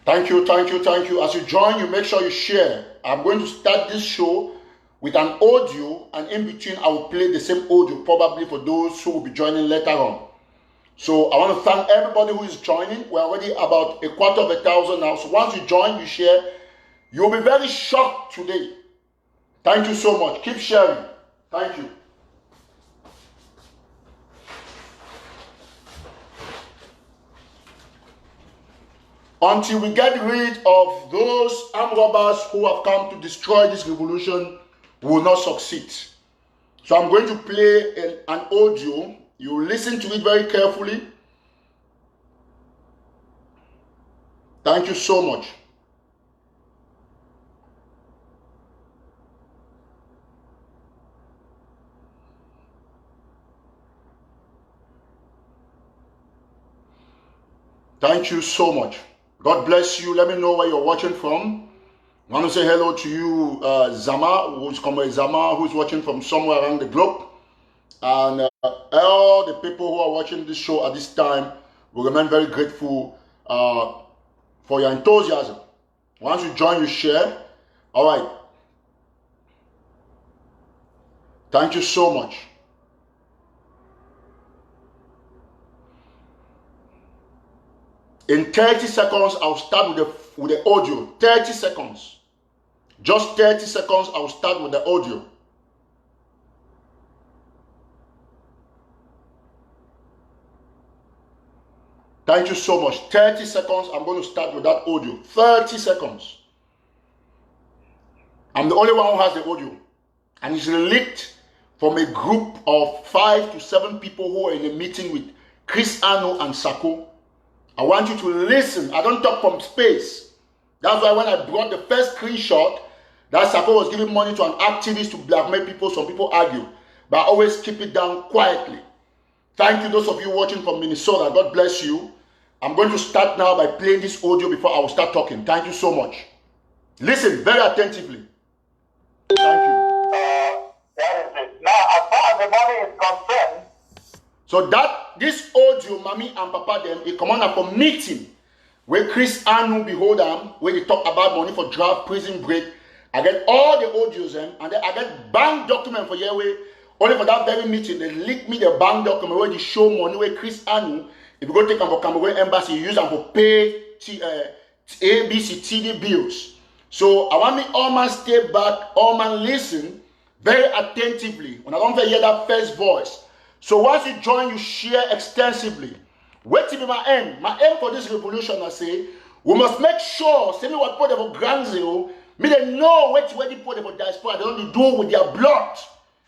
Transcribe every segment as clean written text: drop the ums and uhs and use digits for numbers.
Thank you, thank you, thank you. As you join, you make sure you share. I'm going to start this show with an audio, and in between, I will play the same audio, probably for those who will be joining later on. So I want to thank everybody who is joining. We're already about 250,000 now. So once you join, you share, you'll be very shocked today. Thank you so much. Keep sharing. Thank you. Until we get rid of those armed robbers who have come to destroy this revolution, we will not succeed. So I'm going to play an audio. You listen to it very carefully. Thank you so much. Thank you so much. God bless you. Let me know where you're watching from. I want to say hello to you, Zama, who's watching from somewhere around the globe. And all the people who are watching this show at this time will remain very grateful for your enthusiasm. Once you join, you share. All right. Thank you so much. In 30 seconds, I'll start with the audio. 30 seconds. Just 30 seconds, I'll start with the audio. Thank you so much. 30 seconds, I'm going to start with that audio. 30 seconds. I'm the only one who has the audio. And it's leaked from a group of 5 to 7 people who are in a meeting with Chris Ano and Sako. I want you to listen. I don't talk from space. That's why when I brought the first screenshot, that Sako was giving money to an activist to blackmail people. Some people argue. But I always keep it down quietly. Thank you, those of you watching from Minnesota. God bless you. I'm going to start now by playing this audio before I will start talking. Thank you so much. Listen very attentively. Thank you. That is it. Now, as far as the money is concerned, so this audio, Mommy and Papa them, it come on for meeting where Chris Anu behold them, where they talk about money for draft, prison break. I get all the audios and then I get bank document for Yahweh. Only for that very meeting, they leak me the bank document where they show money where Chris Anu, if you go take them for Cameroon embassy, you use them for pay ABC TD bills. So I want me all man stay back, all man listen very attentively. When I don't hear that first voice. So once you join, you share extensively. Wait till be my aim. My aim for this revolution, I say, we must make sure, say me what put them for ground zero, me they know where they put them for diaspora, they only do with their blood.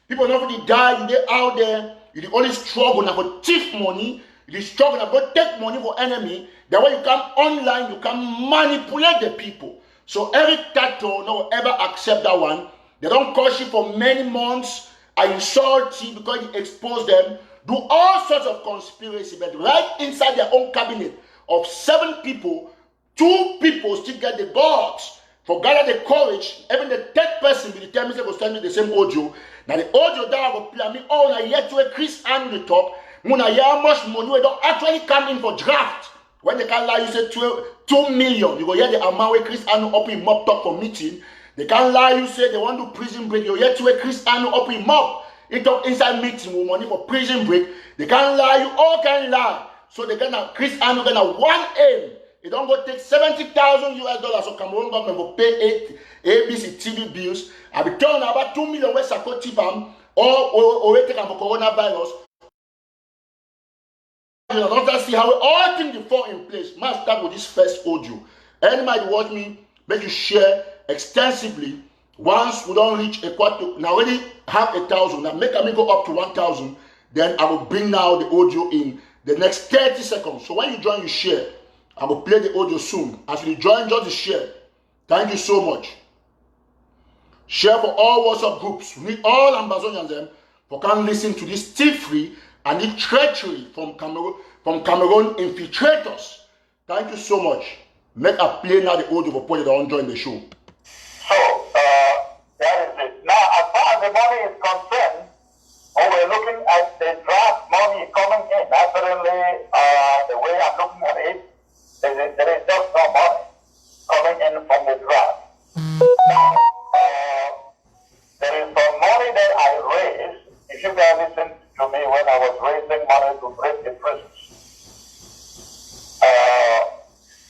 People not really die, you they out there, you the only struggle now for thief money, you the struggle now for take money for enemy. That way you come online, you can manipulate the people. So every Tataw no ever accept that one. They don't cause you for many months. I insult you because you expose them, do all sorts of conspiracy, but right inside their own cabinet of 7 people, 2 people still get the gods for gather the courage. Even the third person will determine they will send me the same audio. Now the audio that will play me all I yet to a Chris and the talk. When I hear how much money we don't actually come in for draft. When they can lie, you say 2 million. You go hear the amount where Chris and up in mob talk for meeting. They can't lie, you say they want to prison break. You yet to a Chris and up in mob. It talk inside meeting with money for prison break. They can't lie, you all can lie. So they gonna Chris and gonna one aim. They don't go take $70,000 so Cameroon government will pay 8 ABC TV bills. I be telling about 2 million West Sako TVAM or take them for coronavirus. You don't see how all things fall in place. Must start with this first audio. Anybody watch me, make you share extensively. Once we don't reach a quarter, now already have 1,000. Now make me go up to 1,000. Then I will bring now the audio in the next 30 seconds. So when you join, you share. I will play the audio soon. As you join, just share. Thank you so much. Share for all WhatsApp groups. We need all Ambazonians them for can listen to this thief-free and the treachery from Cameroon infiltrators. Thank you so much. Make a play now the audio for people that don't join the show. So, that is it. Now, as far as the money is concerned, when we're looking at the draft money coming in, naturally, the way I'm looking at it, there is just no money. in from the draft. Now, there is some money that I raised. If you guys listen to me when I was raising money to break the prisons,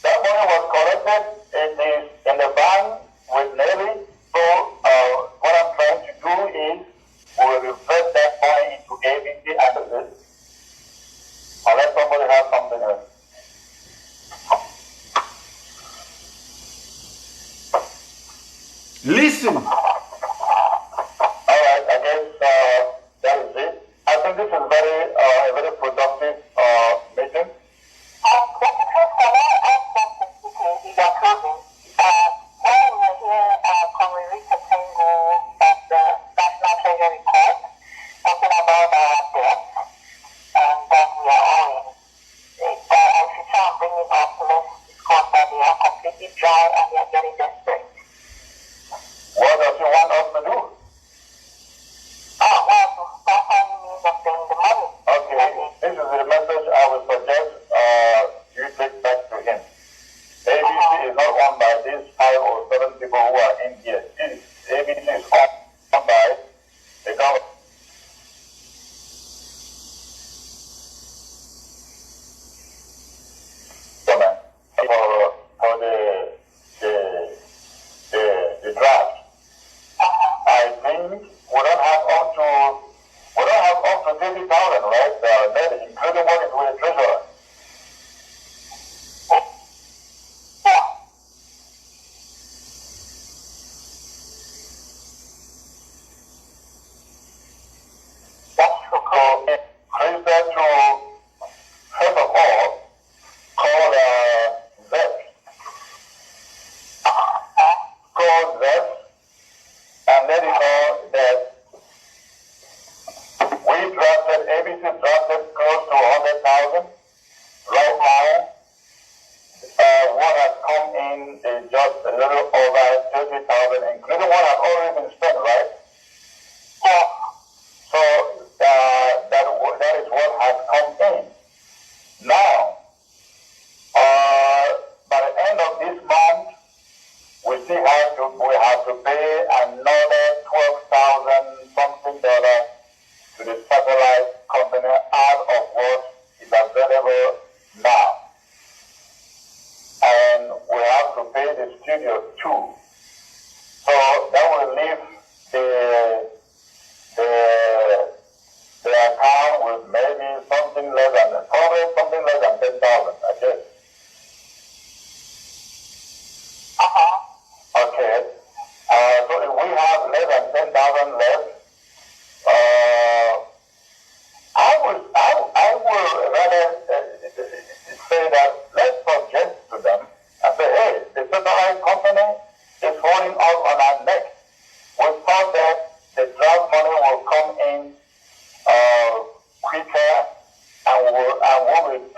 that money was collected. It is in the bank with Navy. So what I'm trying to do is we will reverse that money into ABC and this. Unless somebody has something else. Listen. All right, I guess that is it. I think this is a very productive meeting. What does he want us to do? Okay, this is the message I would suggest you take back to him. ABC is not owned by these 5 or 7 people who are in here. ABC is owned by the government. For the draft. I think we don't have up to 30,000, right? That is including what is with the treasurer. So, Krista to first of all call Zep. Call Zep and let him know that ABC drafted close to 100,000. Right now, what has come in is just a little over 30,000, including what has already been spent, right? Yeah. So that is what has come in. Now, by the end of this month, we have to pay another 12,000 something dollars to the satellite company out of what is available now. And we have to pay the studio too. So that will leave the account with maybe something less than 10,000, I guess. Okay. So if we have less than 10,000 left, I will rather say that let's suggest to them and say, hey, the satellite company is holding us on our neck. We thought that the draft money will come in quicker and we will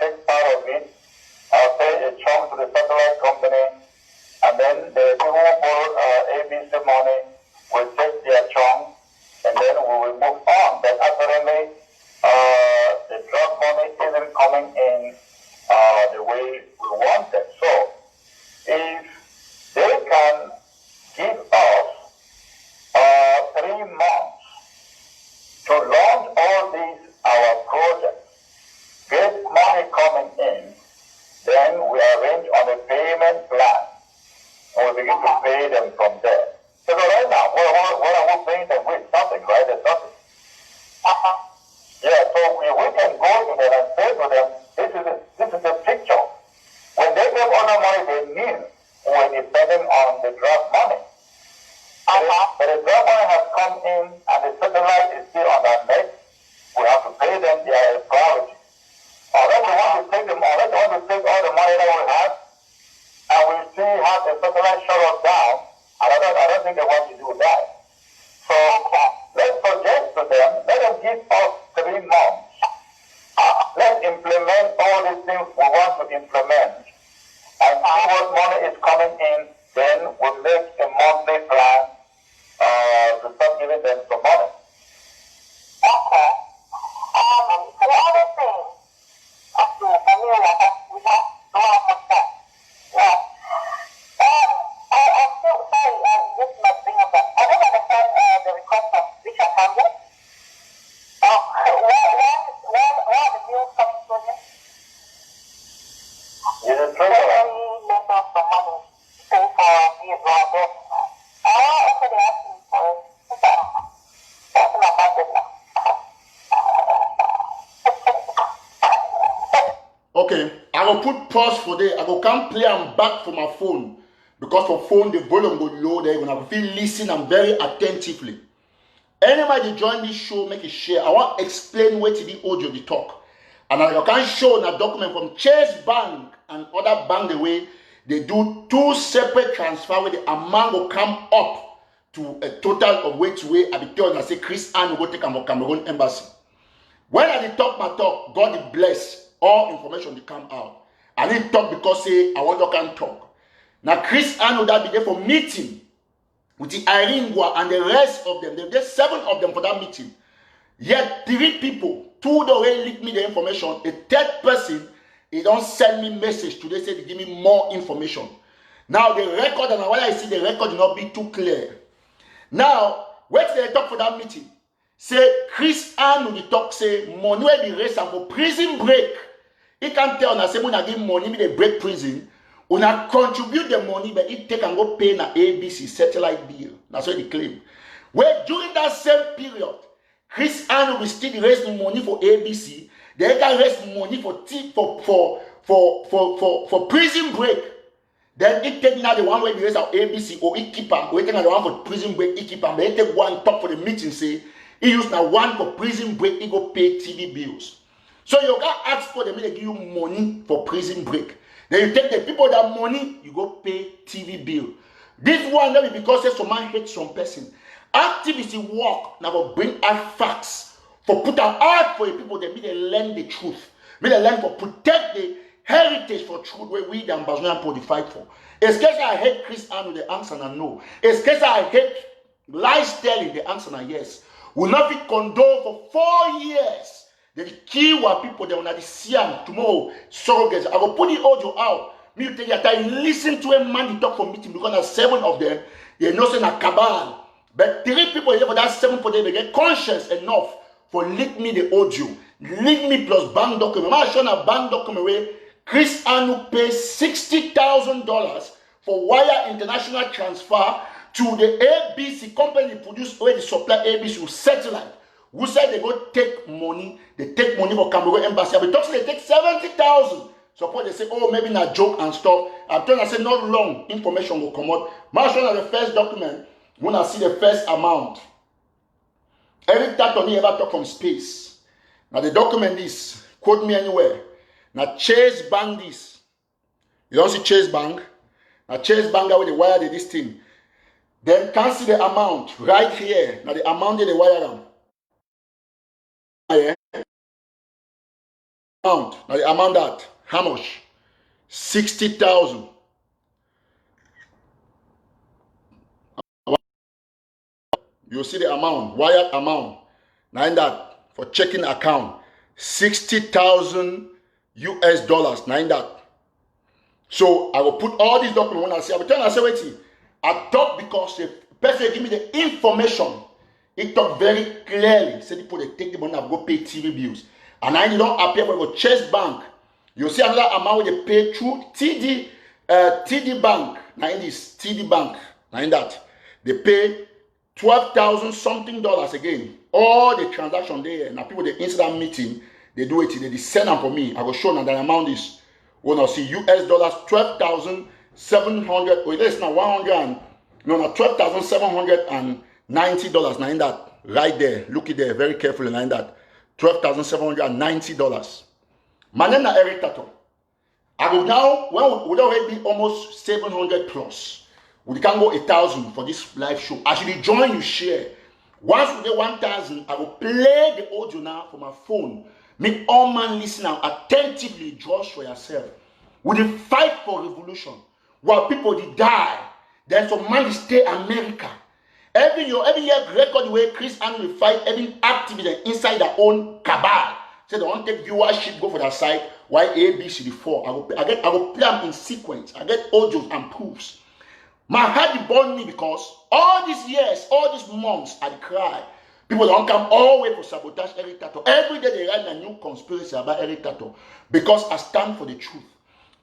take part of it, pay a chunk to the satellite company, and then the people who borrow ABC money will take their chunk, and then we will move on. But apparently, the draft money isn't coming in the way we wanted. So, if they can give us 3 months to launch all these our projects, get money coming in, then we arrange on a payment plan, and we begin to pay them from there. So right now, what are we paying them with? Nothing, right? There's nothing. Yeah, so we can go to them and say to them, this is a picture. When they gave other money, they knew we were depending on the draft money. But the draft money has come in and the satellite is still on our neck. We have to pay them their priority. Unless we want to take all the money that we have, and we see how the satellite shut us down, I don't think they want to do that. So let's suggest to them, let them give us 3 months. Let's implement all these things we want to implement, and see what money is coming in. Then we'll make a monthly plan to start giving them some money. Okay. The other thing, Okay, I will put pause for there. I will come play and back for my phone. Because for phone, the volume go low there. When I feel listen and very attentively. Anybody join this show, make it share. I want to explain what the audio the talk. And I can show a document from Chase Bank and other bank the way they do two separate transfer where the amount will come up to a total of which way I be told I say Chris Ann will go take them for Cameroon embassy. When I talk my talk, God will bless all information to come out. I didn't talk because say I want to can talk. Now Chris Ann will that be there for meeting with the Irene Gua and the rest of them. There's 7 of them for that meeting. Yet 3 people, 2 the way leak me the information. A 3rd person, he don't send me message today, say they give me more information. Now the record, and when I see the record will not be too clear. Now, wait till they talk for that meeting. Say Chris Ann will talk, say money will be raised for prison break. He can tell us, say when I give money, me they break prison. When I contribute the money, but it take and go pay na ABC satellite bill. That's what they claim. Well, during that same period, Chris Ann will still raise money for ABC. They can raise money for prison break. Then it take now the one where they raise our ABC or it keep them. We take the one for prison break, it keep them. They take one top for the meeting, say he use now one for prison break, he go pay TV bills. So you can ask for them, they give you money for prison break. Then you take the people that money, you go pay TV bill. This one maybe because say someone hates some person. Activity work now for bring out facts. For put out art for the people that they learn the truth. May they learn for protect the heritage for truth where we the ambassador and the fight for. Especially I hate Chris Ann with the answer and no. Especially I hate lies telling the answer and yes. Will not be condoned for 4 years. The key were people that will see them tomorrow. Surrogates. I will put the audio out. Me take your time, listen to a man talk for meeting because there's 7 of them. They know saying a cabal. But 3 people here for that 7 for them, they get conscious enough for leak me the audio. Leak me plus bank document. I'm showing a bank document where Chris Ann will pay $60,000 for wire international transfer to the ABC company produce where the supply ABC will satellite. Who said they go take money? They take money for Cameroon embassy. But talks they take 70,000. Suppose they say, oh, maybe not joke and stuff. I'm telling you, I say not long information will come out. Man, show the first document. When I see the first amount, every time Tony ever talk from space. Now the document is quote me anywhere. Now Chase Bank this. You don't see Chase Bank. Now Chase Bank with the wire this thing. Then can see the amount right here. Now the amount they wire them. Amount. Now the amount that how much? 60,000. You see the amount, wired amount. Now in that for checking account, $60,000 US. Now in that. So I will put all these documents when I say, I will tell you, I say, wait, I talk because the person give me the information. It talk very clearly. Say people they take the money and go pay TV bills. And I don't appear for the Chase Bank. You see another amount they pay through TD Bank. Now in this TD Bank. Now in that. They pay $12,000 something again. All the transaction there. Now people they instant meeting. They do it. They send them for me. I will show now the amount is when I see US dollars 12,700. Or it's now $12,790. Now in that right there. Look it there very carefully. Now in that $12,790. My name is Eric Tataw. I will now, well, would already be almost 700 plus. We can go 1,000 for this live show. As you join, you share. Once we get 1,000, I will play the audio now for my phone. Make all man listen now attentively, judge for yourself. We dey fight for revolution. While people they die, then some man dey stay America. Every year record the way Chris Ann will fight every activity inside their own cabal. Say they want to take viewership, go for that side. Why ABC before? I will play them in sequence. I get audios and proofs. My heart burned me because all these years, all these months, I cry. People don't come all the way for sabotage Eric Tataw. Every day they write a new conspiracy about Eric Tataw because I stand for the truth.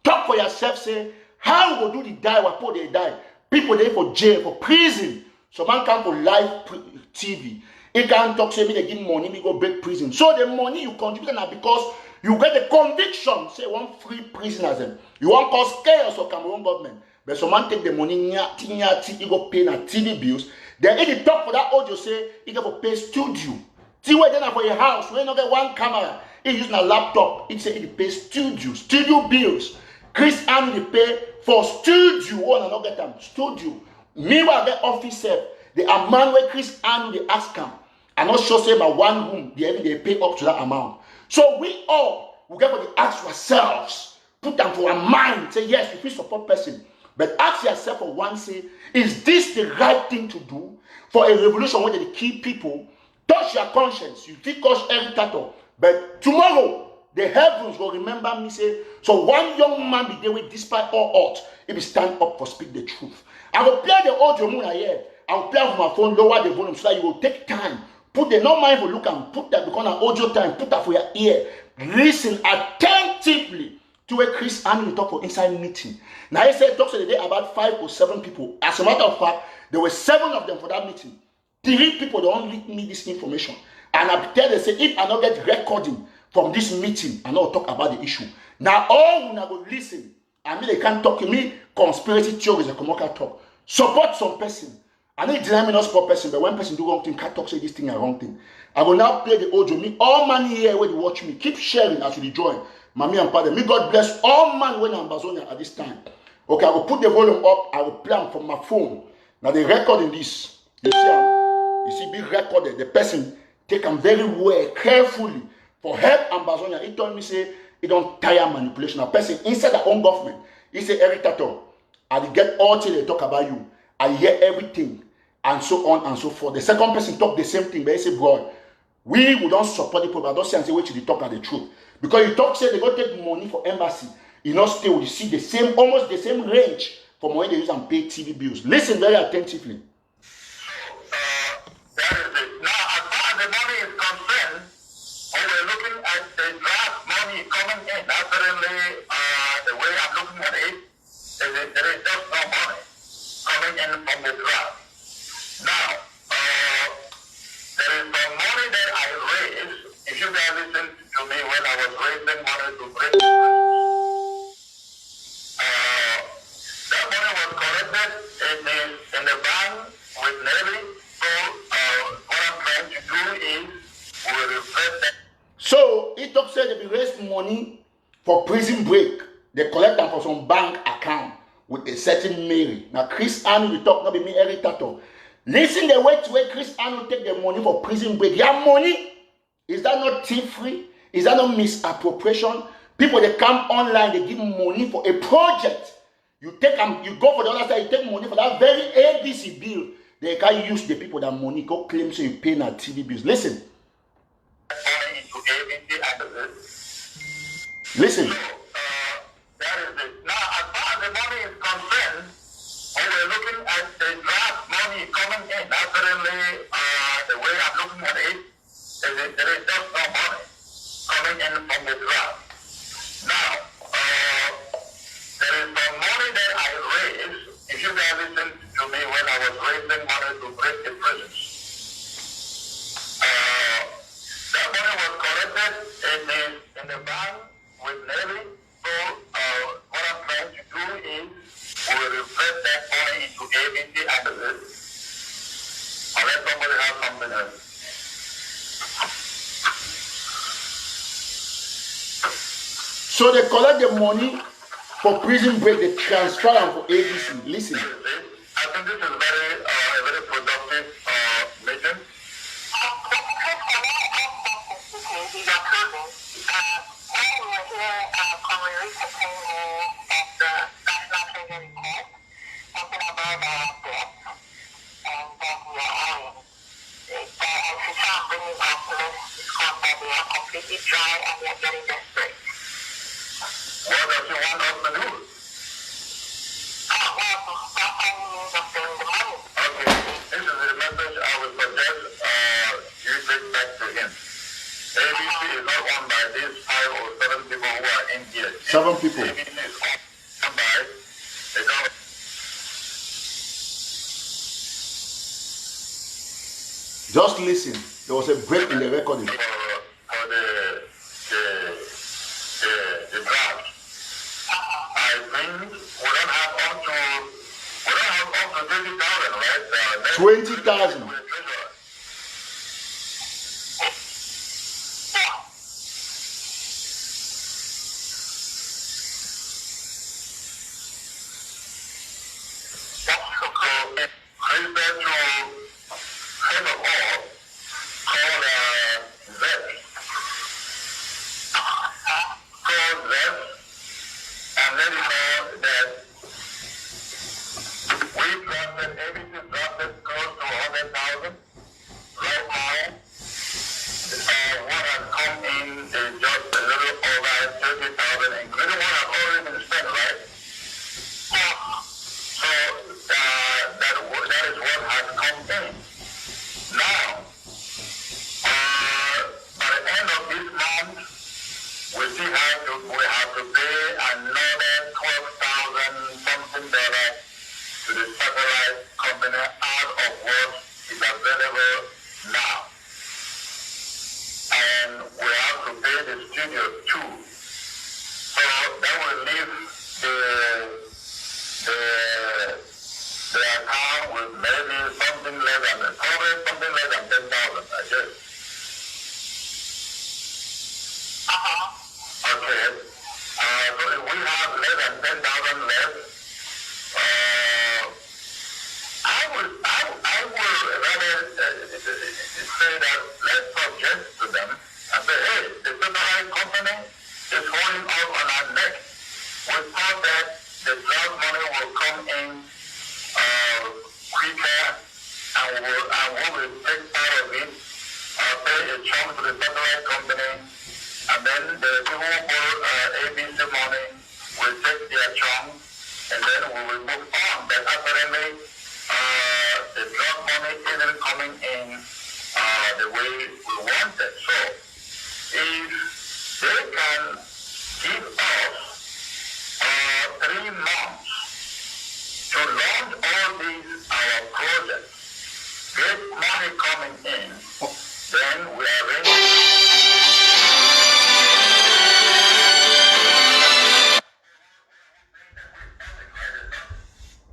Talk for yourself. Say how will do the die? What people they die? People there for jail, for prison. So man come for live TV. He can't talk, say me they give money, me go break prison. So the money you contribute now because you get the conviction, say one free prisoners them. You want cause chaos for Cameroon government. But someone take the money, he go pay na TV bills. Then if he talk for that audio, say he go pay studio. See where then for your house, when you get one camera, he use a laptop. He say he pay studio bills. Chris Army pay for studio. One and not get them studio. Meanwhile, get office help. The amount where Chris Army they ask him. I'm not sure say by one room they pay up to that amount. So we all we get to ask ourselves, put them for our mind, say yes, if we support person. But ask yourself for one, say, is this the right thing to do for a revolution where they kill people? Touch your conscience. You think cause every Tataw. But tomorrow, the heavens will remember me, say, so one young man be there with despite all odds, he will stand up for speak the truth. I will play the audio moon here. I will play on my phone, lower the volume so that you will take time. Put the no mind for look and put that because an audio time, put that for your ear. Listen attentively to a Chris Army talk for inside meeting. Now he said talks today about 5 or 7 people. As a matter of fact, there were 7 of them for that meeting. 3 people don't leak me this information. And I tell them, say, if I not get recording from this meeting, I not talk about the issue. Now all when I go listen, I mean they can't talk to me, conspiracy theories, a Komoka talk. Support some person. I need deny me not support person, but when person do wrong thing, can't talk say this thing a wrong thing. I will now play the audio. Me, all man here when you watch me, keep sharing as you join. Mommy and father, may God bless all man when I'm Bazonia at this time. Okay, I will put the volume up. I will play them from my phone. Now they recording this. You see, be recorded. The person take them very well, carefully for help and Bazonia. He told me say he don't tire manipulation. A person inside the own government, he say every Tataw, I will get all till they talk about you. I hear everything. And so on and so forth. The second person talk the same thing, but he say, bro, we don't support the problem. I don't say and say, wait till they talk at the truth. Because you talk, say they go take money for embassy. You know, still you see the same, almost the same range from when they use and pay TV bills. Listen very attentively. That is it. Now, as far as the money is concerned, when we're looking at the draft money coming in, apparently, the way I'm looking at it, there is just no money coming in from the draft. Now, there is some money that I raised. If you guys listen to me when I was raising money to bring that money was collected in the bank with Navy. So, what I'm trying to do is we will refresh that. So, it talks said they raised money for prison break. They collect them from some bank account with a certain Mary. Now, Chris Army will talk, not be me, every Tataw. Listen the way to where Chris Army take the money for prison break. Your money, is that not thief-free? Is that not misappropriation? People, they come online, they give money for a project. You take them, you go for the other side, you take money for that very ABC bill. They can't use the people that money, go claim so you pay na TV bills. Listen. Listen. That is it. Now, as far as the money is concerned, when we're looking at the draft money coming in, apparently, the way I'm looking at it, there is just no money coming in from the draft. Now, there is some money that I raised. If you guys listen to me when I was raising money to break the prisons, that money was collected in the bank with Navy. So, what I'm trying to do is we will refresh that money into ABC and unless somebody has something else. So they collect the money for prison break, they transfer them for ABC. Listen. I think this is a very productive meeting. Dry and we are getting desperate. What does he want us to do? Okay, this is the message I would suggest you take back to him. ABC is not owned by these 5 or 7 people who are in here. 7 people. ABC is owned by the government. Just listen. There was a break in the recording. For the draft. I think we don't have up to 20,000, right? 20,000.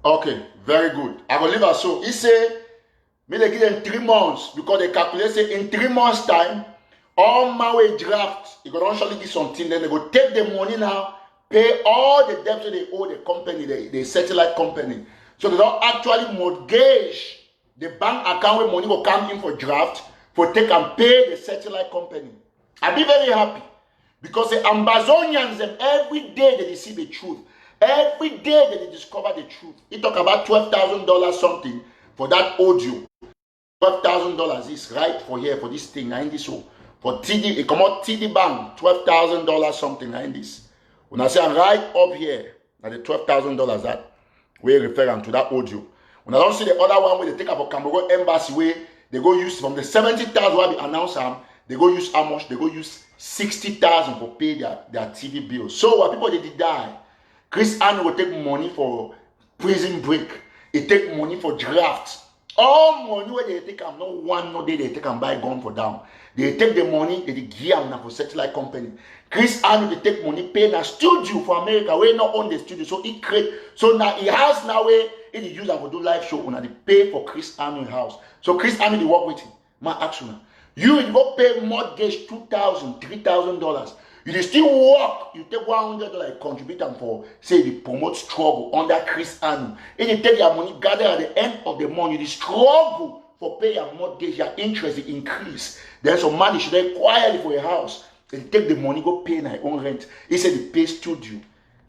Okay, very good. I will leave us so. He say, me they give them 3 months because they calculate say in 3 months time, all my way draft, you gonna actually give something, then they go take the money now, pay all the debts that they owe the company, the satellite company. So they don't actually mortgage the bank account where money will come in for draft for take and pay the satellite company. I'll be very happy because the Amazonians them every day they see the truth. Every day that they discover the truth. He talk about $12,000 something for that audio. $12,000 is right for here for this thing. And this so for TD, it come out TD Bank, $12,000 something. And this. When I say right up here, at the $12,000 that we referring to that audio. When I don't see the other one where they take up a Cameroon embassy where they go use from the 70,000 where they announce them, they go use how much? They go use 60,000 for pay their TV bills. So what people they did die. Chris Ann will take money for prison break. He take money for draft. All money where they take them, no one no day they take and buy gun for down. They take the money, they give them for satellite company. Chris Ann will take money, pay a studio for America, where not own the studio. So he create, so now he has now where he use them for do live show. When they pay for Chris Ann house. So Chris Ann they work with him. My action. You go pay mortgage $2,000, $3,000. You still work, you take $100 contribute them for, say, the promote struggle under Chris Anu. And you take your money, gather at the end of the month, you struggle for pay your mortgage, your interest increase. Then some money should acquire for your house. And take the money, go pay my own rent. He said, the pay studio.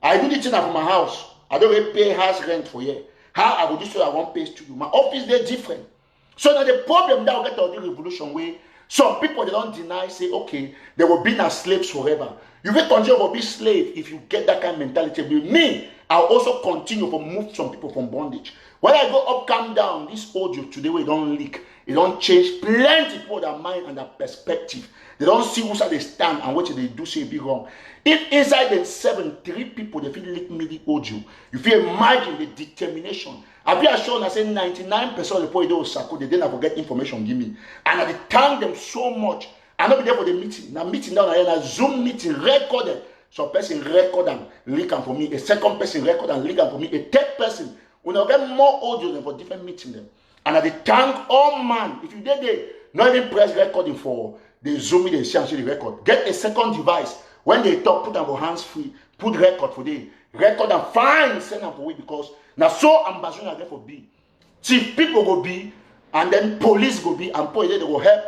I do the thing for my house. I don't really pay house rent for here. How I will do so I won't pay studio. My office, they're different. So now the problem that will get to the revolution way. Some people, they don't deny, say, okay, they will be as slaves forever. You will continue to be slave if you get that kind of mentality. With me, I'll also continue to move some people from bondage. When I go up, come down, this audio today, we don't leak. It don't change plenty people their mind and their perspective. They don't see who they stand and what they do say be wrong. If inside them 3 people they feel lick me the audio, you feel imagine the determination. I feel assured I say 99% of the people they Sako, they didn't forget information give me. And I thank them so much. I not be there for the meeting. Now meeting down here, a Zoom meeting recorded. So a person record and link them for me. A second person record and link them for me. A third person will get more audio than for different meeting them. And I thank all man. If you did there, not even press recording for the Zoom meeting, see and see the record. Get a second device. When they talk, put them for hands free. Put record for them. Record and fine send them for we because now so ambassador again for be. Chief people go be and then police go be and police they will help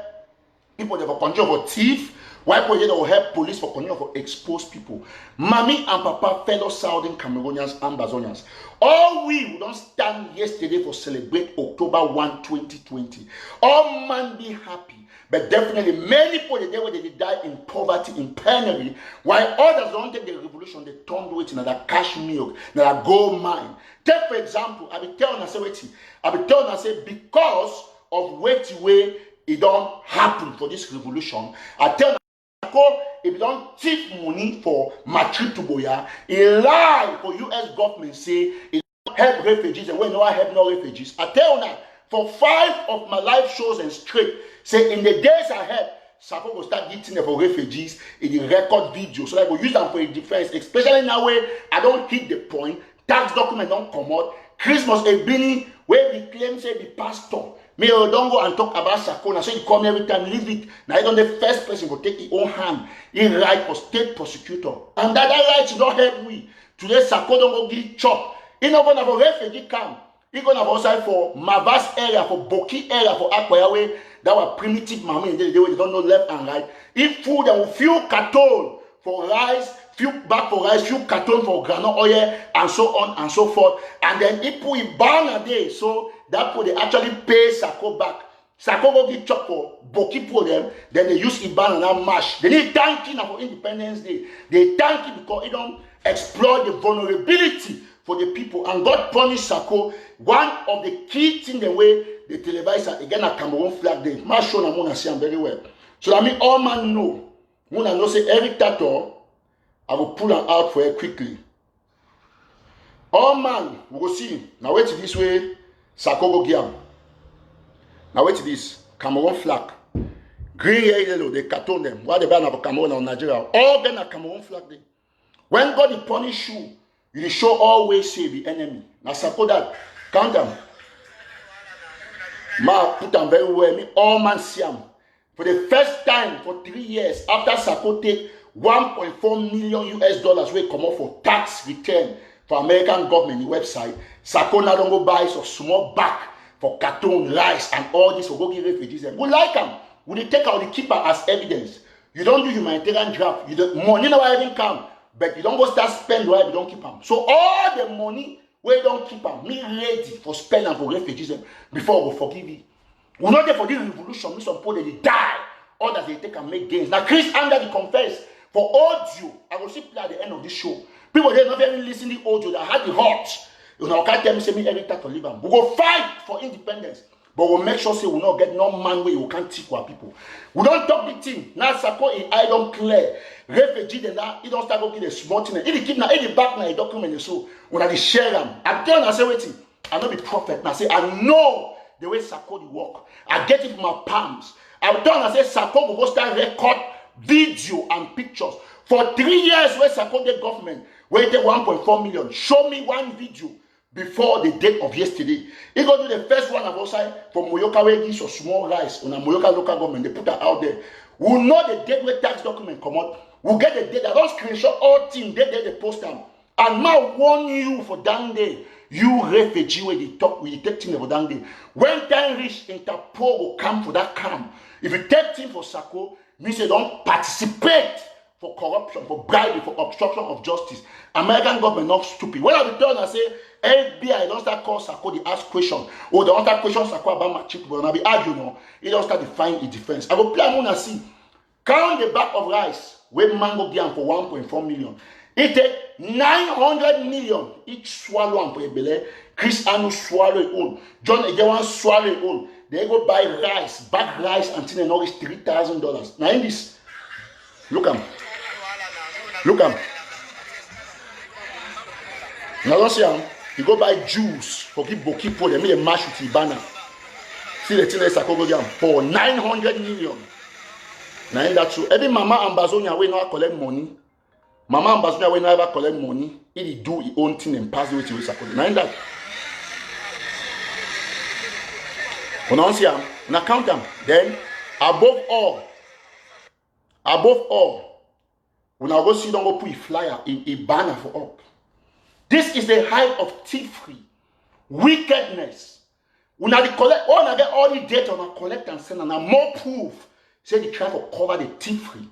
people they will control for thief. Why police they will help police for control for expose people. Mommy and papa, fellow Southern Cameroonians, Ambazonians. All we don't stand yesterday for celebrate October 1, 2020. All man be happy. But definitely many people the day where they die in poverty, in penury, while others don't take the revolution, they turn to it in another cash milk, another gold mine. Take for example, I be telling I say because of which way it don't happen for this revolution. I tell if you don't thief money for Matri to Boya, a lie for US government say it don't help refugees and when no I help no refugees. I tell now for 5 of my live shows and straight, say in the days ahead, Sako will start getting them for refugees in the record video. So I will use them for a defense, especially now where I don't hit the point, tax document don't come out. Christmas a Bini where the claim say the pastor. Me don't go and talk about Sako. Now so you come every time, leave it. Now I don't the first person will take his own hand. He right for state prosecutor. And that right don't help we. Today Sako don't go get chop. He not gonna have a refugee camp. He gonna have outside for Mavas area, for Boki area, for Akwayawe. That were primitive mammy in the day they don't know left and right. If food and few carton for rice, few bag for rice, few carton for granola oil, and so on and so forth. And then if we ban a day, so that put they actually pay Sako back. Sako go get chop for Boki for them, then they use Iban and now mash. They need thanking for Independence Day. They thank it because it don't exploit the vulnerability for the people. And God punished Sako. One of the key things the way the televisor again a Cameroon flag day. My show na muna see very well. So that mean all man know. Muna know say every Tataw, I will pull her out for her quickly. All man we go see. Now wait this way. Sako go give. Now wait this. Cameroon flag. Green, yellow, they carton them. Why they ban of Cameroon or Nigeria? All them a Cameroon flag day. When God will punish you, you show always save the enemy. Now Sako that count them. Ma put them very well. Me all man see them. For the first time for 3 years after Sako take $1.4 million US we come out for tax return for American government website. Sako now don't go buy some small back for carton rice and all this for go give refugees. We like them. We take out the keeper as evidence. You don't do humanitarian draft. You don't money never even come, but you don't go start spend right. You don't keep them. So all the money we don't keep them. Me ready for spend and for refugees before we forgive you. We not there for this revolution. Me some people they die. Others they take and make gains. Now Chris under the confess for audio. I will see play at the end of this show. People they not even listen to the audio that had the heart. You know, can't tell me say me every time to live them. We go fight for independence. But we'll make sure say we not get no man way we can't teach our people. We don't talk big thing. Now Sako in I don't clear. Refugee then now he don't start going the small thing. If he keep now, if he back now a document so when I share them. I'm telling I say waiting. I not be prophet. Now say I know the way Sako work. I get it from my palms. I'm telling I say Sako will go start record video and pictures. For 3 years where Sako get government, where it take 1.4 million. Show me one video before the date of yesterday. He go do the first one of outside from Moyoka where gives or small rice on a Moyoka local government. They put that out there. We'll know the date where tax document come out. We'll get the date. I don't screenshot all things. They post them. And now warn you for that day. You refugee where they talk, we take things for that day. When time reach, Interpol will come for that camp. If you take things for Sako, means they don't participate for corruption, for bribery, for obstruction of justice. American government not stupid. When I return and say FBI don't start call Sako, they ask question. Or they don't start question Sako about my chip, but I be argue no. He don't start define his defense. I will play Muna see. Count the bag of rice where mango give for 1.4 million. It take 900 million each swallow and for a belly. Chris Anu swallow it all. John Egewan swallow it all. They go buy rice, bag rice until they know it's $3,000. Now in this, look at him. Look at him. Now don't see him. He go buy juice for keep boki for them. Make a mash with Ibana. See the thing is I go down for 900 million. Now in that true. Every mama and bazonia will not collect money. Mama and bazonia will never collect money. He do his own thing and pass the way to his. Now in that. When I see him, now count them. Then above all, when I go see them go put a flyer, a banner for up. This is the height of thievery, wickedness. When I collect, when I get all the data on I collect and send, and I more proof. Say they try to cover the thievery.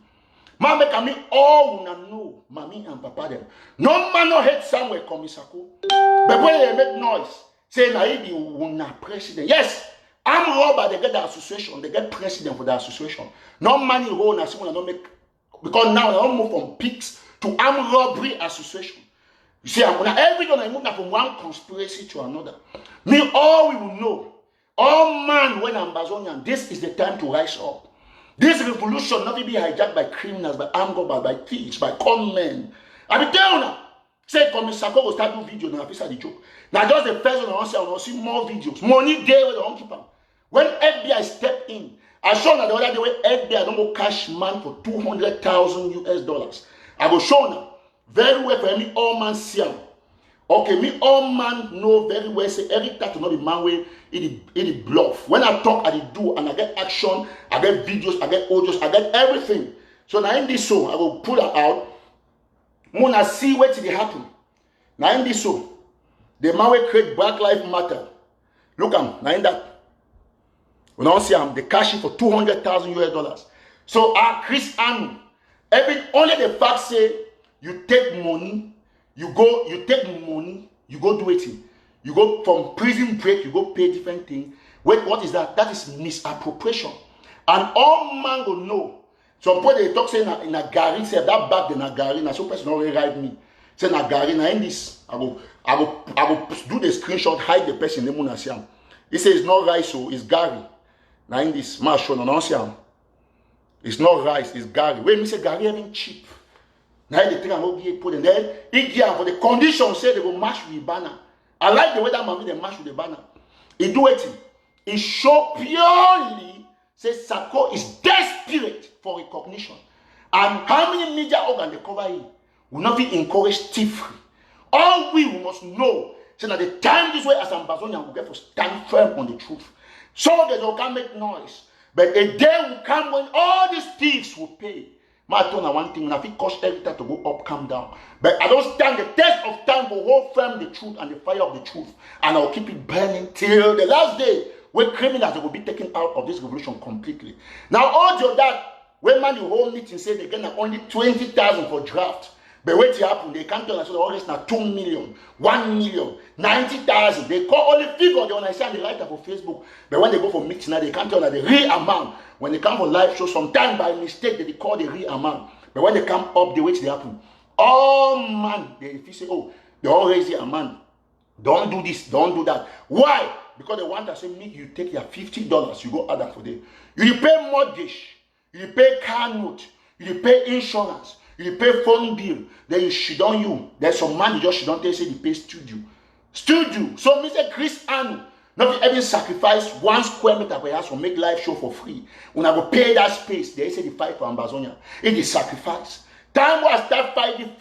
Man make me all una know, mommy and papa them. No man no hate somewhere komisako. But when they make noise, say na he be una president. Yes. I'm robber, they get the association, they get president for the association. No money roll and someone don't make, because now they don't move from pigs to armed robbery association. You see, I'm gonna every time I move from one conspiracy to another. Me, all we will know, all man when I'm Bazonian, this is the time to rise up. This revolution not be hijacked by criminals, by armed robbers, by thieves, by con men. I be telling you, say Komisako will start do video now, the joke. Now just the first one I want to see more videos. Money there where they don't keep them. When FBI step in, I show now the other day when FBI don't go cash man for $200,000. I go show now very well for me all man see him. Okay, me all man know very well say every time to not be man way it bluff. When I talk, I do and I get action, I get videos, I get audios, I get everything. So now in this show, I will pull that out. Mona see what did happen. Now in this show, the man will create Black Lives Matter. Look at him, now in that. When I see him, they cash it for $200,000. So Chris Anu, only the fact say you take money, you go do it. You go from prison break, you go pay different thing. Wait, what is that? That is misappropriation. And all man will know. Some point they talk say in a gari, say that bag in a gari, na some person already write me. Say na gari, na in this. I go do the screenshot, hide the person name on Asiam. He says it's not rice, so it's gari. Now in this, ma show no Asiam. It's not rice, it's gari. Wait, me say gari even cheap. Now they think I'm going to put in there. It give for the condition say they will match with the banner. I like the way that man they match with the banner. He do it. It show purely say Sako is desperate for recognition. And how many media organs they cover it will not be encouraged thievery. All we must know say that the time this way as Ambazonian will get to stand firm on the truth. So they can make noise. But a day will come when all these thieves will pay. My turn one thing, when I cost every time to go up, come down. But I don't stand the test of time for hold firm the truth and the fire of the truth. And I'll keep it burning till the last day when criminals will be taken out of this revolution completely. Now, all of that, when man you hold meeting say they get only 20,000 for draft. But wait till happen, they can't tell us always now 2 million, 1 million, 90,000. They call only figure they understand the write up for Facebook. But when they go for meeting now, they can't tell us the real amount. When they come for live show, sometimes by mistake they call the real amount. But when they come up, the way they happen. Oh man, if you say, oh, they all raise the amount. Don't do this, don't do that. Why? Because they want to say, make you take your $50, you go add that for them. You pay mortgage, you pay car note, you pay insurance. You pay phone bill, then you shit on you. There's some money just shit on say you pay studio. Studio. So Mr. Chris Anu, not even sacrifice 1 square meter per house for make live show for free. When I go pay that space, they say the fight for Ambazonia. It is sacrifice. Time was start fighting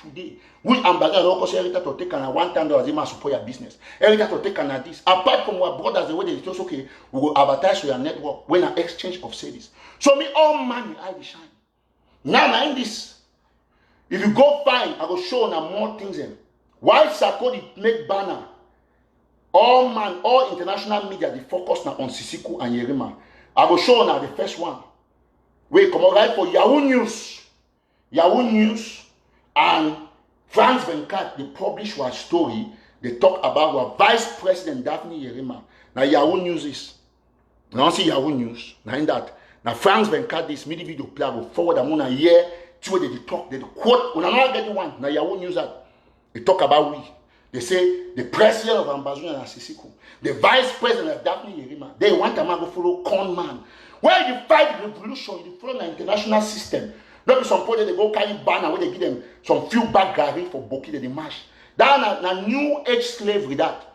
today. We Ambazonia local say everything to take on $1,000 to support your business. Everything to take on this. Apart from our brothers, the way they just okay, we will advertise for your network when an exchange of service. So me all money I will shine. Now in this. If you go find, I will show now more things. Why Sarkozy make banner? All man, all international media, they focus now on Sisiku and Yerima. I will show now the first one. We come right for Yahoo News. Yahoo News and France 24, they publish our story. They talk about our Vice President Daphne Yerima. Now Yahoo News is. Now see Yahoo News. Now in that. Now France 24, this midi video play will forward them on a year See what they talk, they quote. When I not get the one, now you won't use that. They talk about we. They say the president of Ambazonia and Sisiku, the vice president of Daphne Yerima, they want to go follow con man. Where you fight the revolution, you follow the international system. Not be some point they go carry banner where they give them some few bag gari for Boki they march. That na new age slavery that.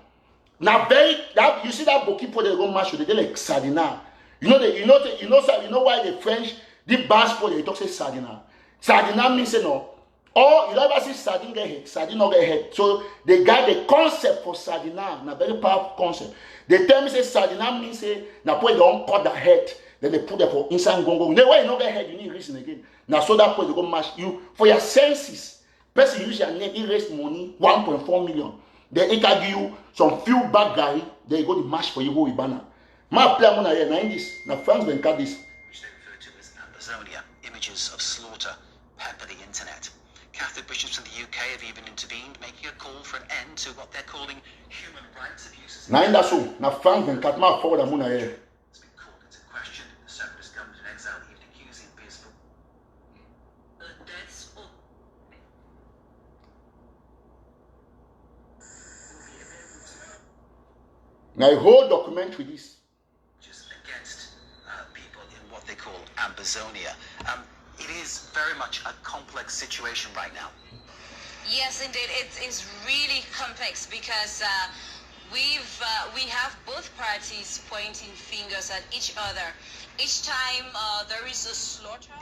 Now that you see that Boki for they go march they like Sardina. You know why the French the passport they talk say Sardina. Sardina means no. Or you never see sardine get head, sardine not get head. So they got the concept for sardina, a very powerful concept. They tell me say sardina means say now put don't cut the head, then they put them for inside gongo. Now why you not get head, you need reason again. Now so that point they go match you for your senses. Person use your name, he raise money 1.4 million. Then it can give you some few bad guy, then you go to match for you who Ibana. My play money here, now this, now France been cut this. Which they refer to as Ambazonia, images of slaughter pepper the internet. Catholic bishops in the UK have even intervened, making a call for an end to what they're calling human rights abuses. Now in that so, now France been cut my forward and here. It's been called into question. The separatist government in exile even accusing peaceful. That's all. Now a whole documentary this. Just against people in what they call Ambazonia. It is very much a complex situation right now. Yes, indeed, it is really complex because we have both parties pointing fingers at each other. Each time there is a slaughter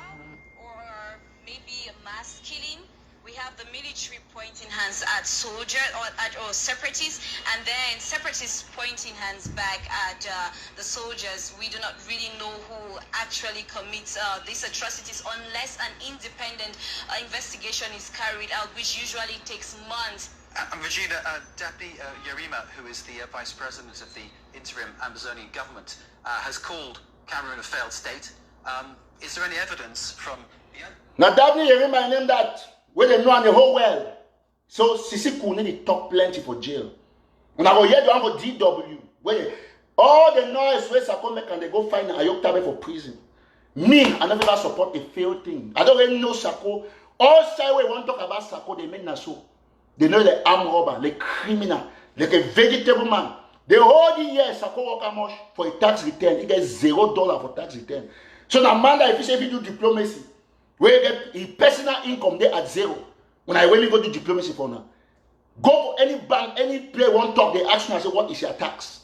or maybe a mass killing, we have the military pointing hands at soldiers or separatists, and then separatists pointing hands back at the soldiers. We do not really know who actually commits these atrocities unless an independent investigation is carried out, which usually takes months. And Regina, Daphne Yerima, who is the vice president of the interim Amazonian government, has called Cameroon a failed state. Is there any evidence from... Now Daphne Yerima name that where they know and the whole well. So Sisiku need to talk plenty for jail. When I go here to have for DW, where all the noise where Sako make and they go find Ayok Tabe for prison. Me, I never support a failed thing. I don't really know Sako. All side we want to talk about Sako, they make so. They know the armed robber, the criminal, like a vegetable man. The whole year Sako work how much for a tax return. He gets $0 for tax return. So now man that if you do diplomacy, where get his personal income there at zero. When I when we go do diplomacy for now, go for any bank, any player one talk, they ask me, I say, what is your tax?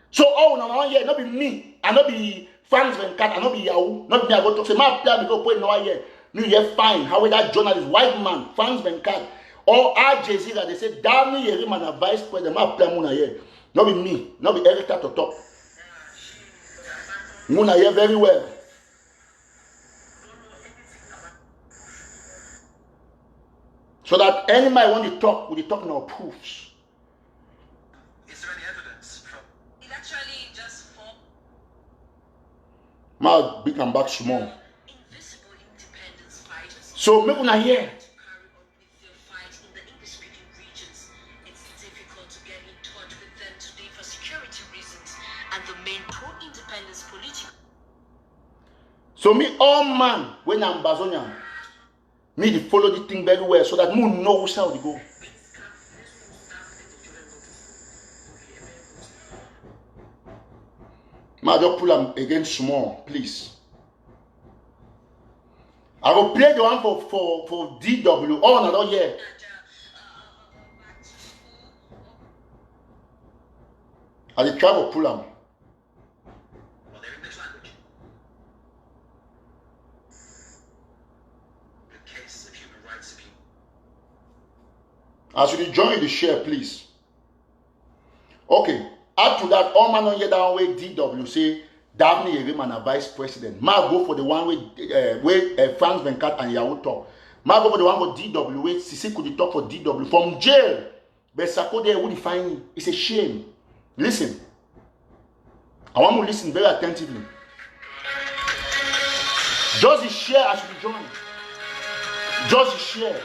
So oh no here, not be me, I not be fans and cat, I not be Yahoo, not me I go talk say my player me go put no here. New year fine. How will that journalist, white man, fans and cat, or Al Jazeera, they say Daphne Yerima and vice president, my player Muna here. Not be me, not be Eric to talk. Muna here very well. So that anybody want to talk, we talk no proofs. Is there any evidence from... It actually just for My big and back small. invisible independence fighters. So make una hear. To carry on with their fight in the English-speaking regions. It's difficult to get in touch with them today for security reasons, and the main pro-independence political. So me all man when I'm Bazonia, me to follow the thing very well so that moon knows how to go. Ma just pull them again small, please. I will play the one for DW. Oh, no, not yet. I will try to pull them. Well, they're English language. The cases of human rights abuse. As you join the share, please. Okay. Add to that, all man on here down way DW say Daphne Yerima and vice president. Ma go for the one where Franz Venkat and Yahoo talk. Ma go for the one for DW where Sisi could talk for DW from jail. But Sako there would find him. It's a shame. Listen. I want to listen very attentively. Just the share as we join. Just the share.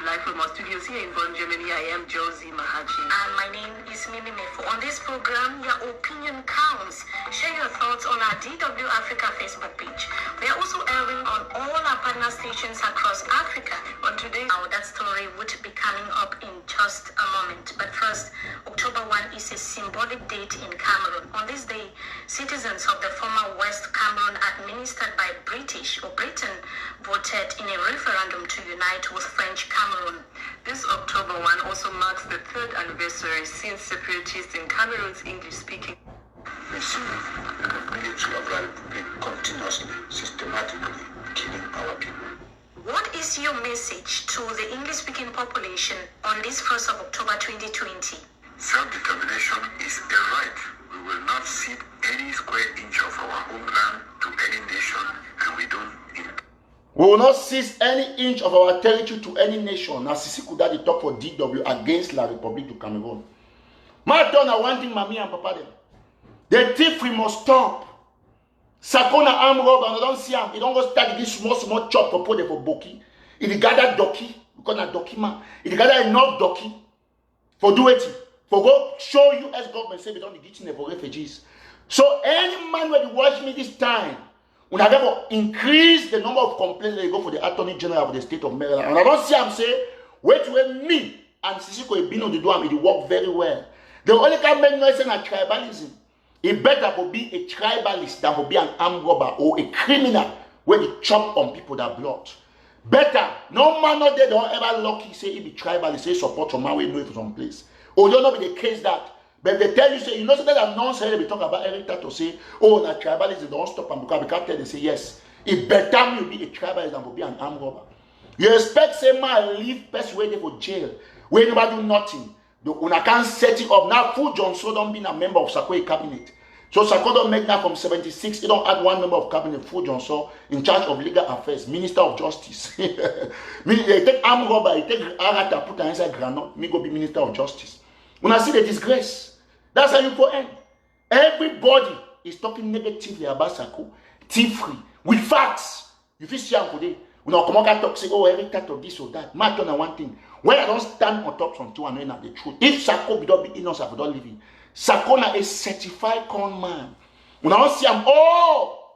Live from our studios here in Bonn, Germany. I am Josie Mahachi. And my name is Mimi Mefo. On this program, your opinion counts. Share your thoughts on our DW DW Africa Facebook page. We are also airing on all our partner stations across Africa. On today, that story would be coming up in just a moment. But first, October 1 is a symbolic date in Cameroon. On this day, citizens of the former West Cameroon, administered by British or Britain, voted in a referendum to unite with French Cameroon. This October 1 also marks the third anniversary since separatists in Cameroon's English-speaking military of the Republic continuously, systematically killing our people. What is your message to the English-speaking population on this 1st of October 2020? Self-determination is a right. We will not cede any square inch of our homeland to any nation, and we don't intend. We will not seize any inch of our territory to any nation. Now, Sisi Kudadi talk for DW against La République du Cameroon. My turn, I want thing, mommy and papa them. The thief we must stop. Sakona arm robber, and I don't see him. He don't go start this small chop for put for Boki. If he gather doki, because na doki man. If he gather enough doki for do it, for go show US government say we don't get in for refugees. So any man when you watch me this time, when I go increase the number of complaints they go for the Attorney General of the state of Maryland. And I don't see him say, wait me and Sisiko Ebino the do him, it work very well. The only can make noise in a tribalism. It better to be a tribalist than to be an armed robber or a criminal where they chop on people that blood. Better, no man not there don't ever lucky say he be tribalist, say support from man we know it from place. Or don't know be the case that. But they tell you say, you know so that nonsense they talk about Eric Tataw say, oh na tribalism don't stop and because tell they say yes. It better me be a tribalist than to be an armed robber. You expect say man leave person where they for jail, where nobody do nothing. The una can't set it up. Now, Full Johnson don't be a member of Sarkozy cabinet. So Sarkozy don't make now from 76. He don't add one member of cabinet, Full Johnson, in charge of legal affairs, Minister of Justice. They take armed robber, they take Arata, put her inside granite, me go be Minister of Justice. When I see the disgrace, that's how you go end. Everybody is talking negatively about Sarkozy, thief-free, with facts. You feel see am today. When I come out and talk, say, oh, every type of this or that. Matter on one thing. When I don't stand on top from two and knowing the truth. If Sarkozy don't be innocent, I don't live in. Sarkozy is a certified con man. When I don't see him, oh,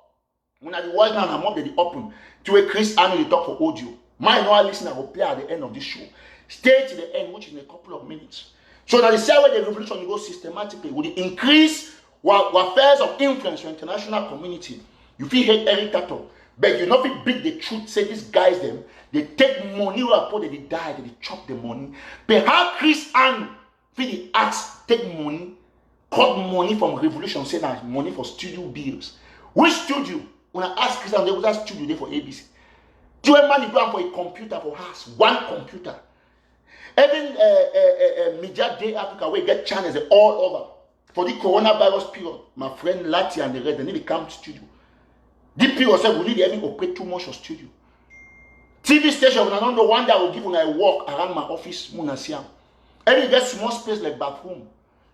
when I the watch now, I'm up the open to a Chris Arnold they talk for audio. My no listener will play at the end of this show. Stay to the end, which is in a couple of minutes. So that the same way the revolution will go systematically will increase what affairs of influence for international community. You feel hate Eric Tataw. But you know if it big the truth, say these guys them, they take money report that they die, they chop the money. But how Chris and feel the acts take money, cut money from revolution, say that money for studio bills. Which studio? When I ask Chris and they was that studio there for ABC. Do a money go for a computer for house, one computer. Even Media Day Africa, we get channels all over. For the coronavirus period, my friend Lati and the rest, they need to come to studio. The period said we need to even operate too much of studio. TV station, I don't know one day I will give when I walk around my office, Munasiam. And you get small space like bathroom.